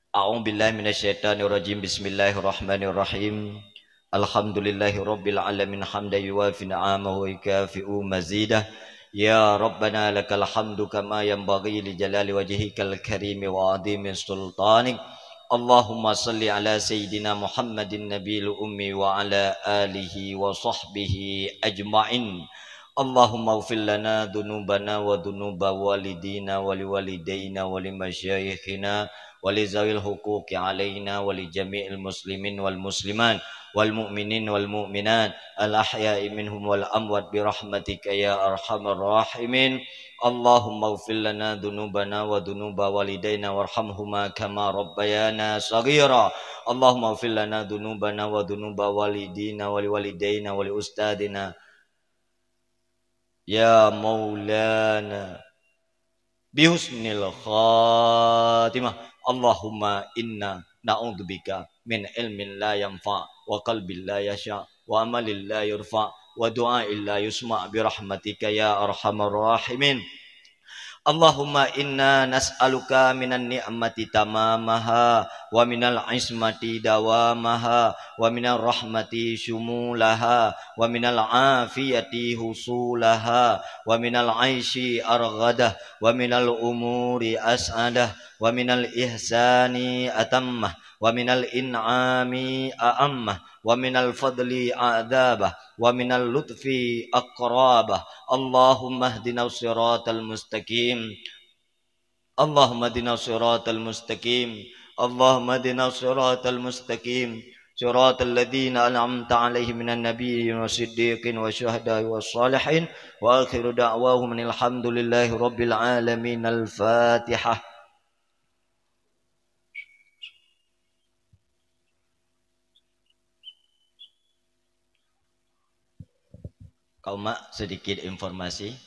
A'udzubillahi minasyaitonirrajim. Bismillahirrahmanirrahim. Alhamdulillahirabbil alamin hamdan yuwafi ni'amahu wa yukafi'u mazidah. Ya Rabbana lakal hamdu kama yanbaghi li jalali wajhikal karim wa 'azimi sultanik. Allahumma salli ala sayyidina Muhammadin nabiyil ummi wa ala alihi wa sahbihi ajma'in. Allahumma ighfir lana dhunubana wa dhunuba walidina wa liwalidayna wa limasyayikhina wa li zawil huquqi alaina wa li jami'il muslimin wal muslimat wal mu'minin wal mu'minat al ahya'i minhum wal amwat bi rahmatika ya arhamar rahimin. Allahumma ighfir lana dhunubana wa dhunuba walidayna warhamhuma kama rabbayana shaghira. Allahumma ighfir lana dhunubana wa dhunuba walidina wa liwalidayna wa li ustadina ya maulana bihusnil khatimah. Allahumma inna na'udzubika min ilmin la yanfa wa qalbin la yasha wa amalin la yurfa wa du'ain la yusma' bi rahmatika ya arhamar rahimin. Allahumma inna nas'aluka minan ni'mati tamamaha wa minal ismati dawamaha wa minal rahmati shumulaha wa minal afiyati husulaha wa minal aishi arghadah wa minal umuri as'adah wa minal ihsani atammah wa minal in'ami a'ammah wa minal fadli a'dabah wa minal lutfi aqrabah. Allahumma hdina siratal mustaqim. Allahumma hdina siratal mustaqim. Allahumma hdina siratal mustaqim. Siratal ladzina an'amta 'alaihim minan nabiyyin wasiddiqin wasyuhada'i wassalihin wa akhiru da'wahum alhamdulillahi rabbil alamin. Al-Fatihah. Kaum mak, sedikit informasi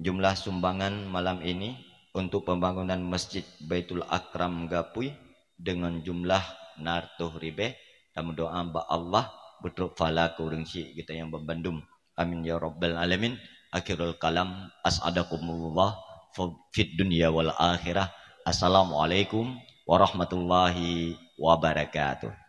jumlah sumbangan malam ini untuk pembangunan Masjid Baitul Akram Gapui dengan jumlah nartuh ribe dan doa ba Allah kutruk fala kurang si kita yang membandum. Amin ya rabbal alamin. Akhirul kalam as'adakumullah fid dunya wal akhirah. Assalamualaikum warahmatullahi wabarakatuh.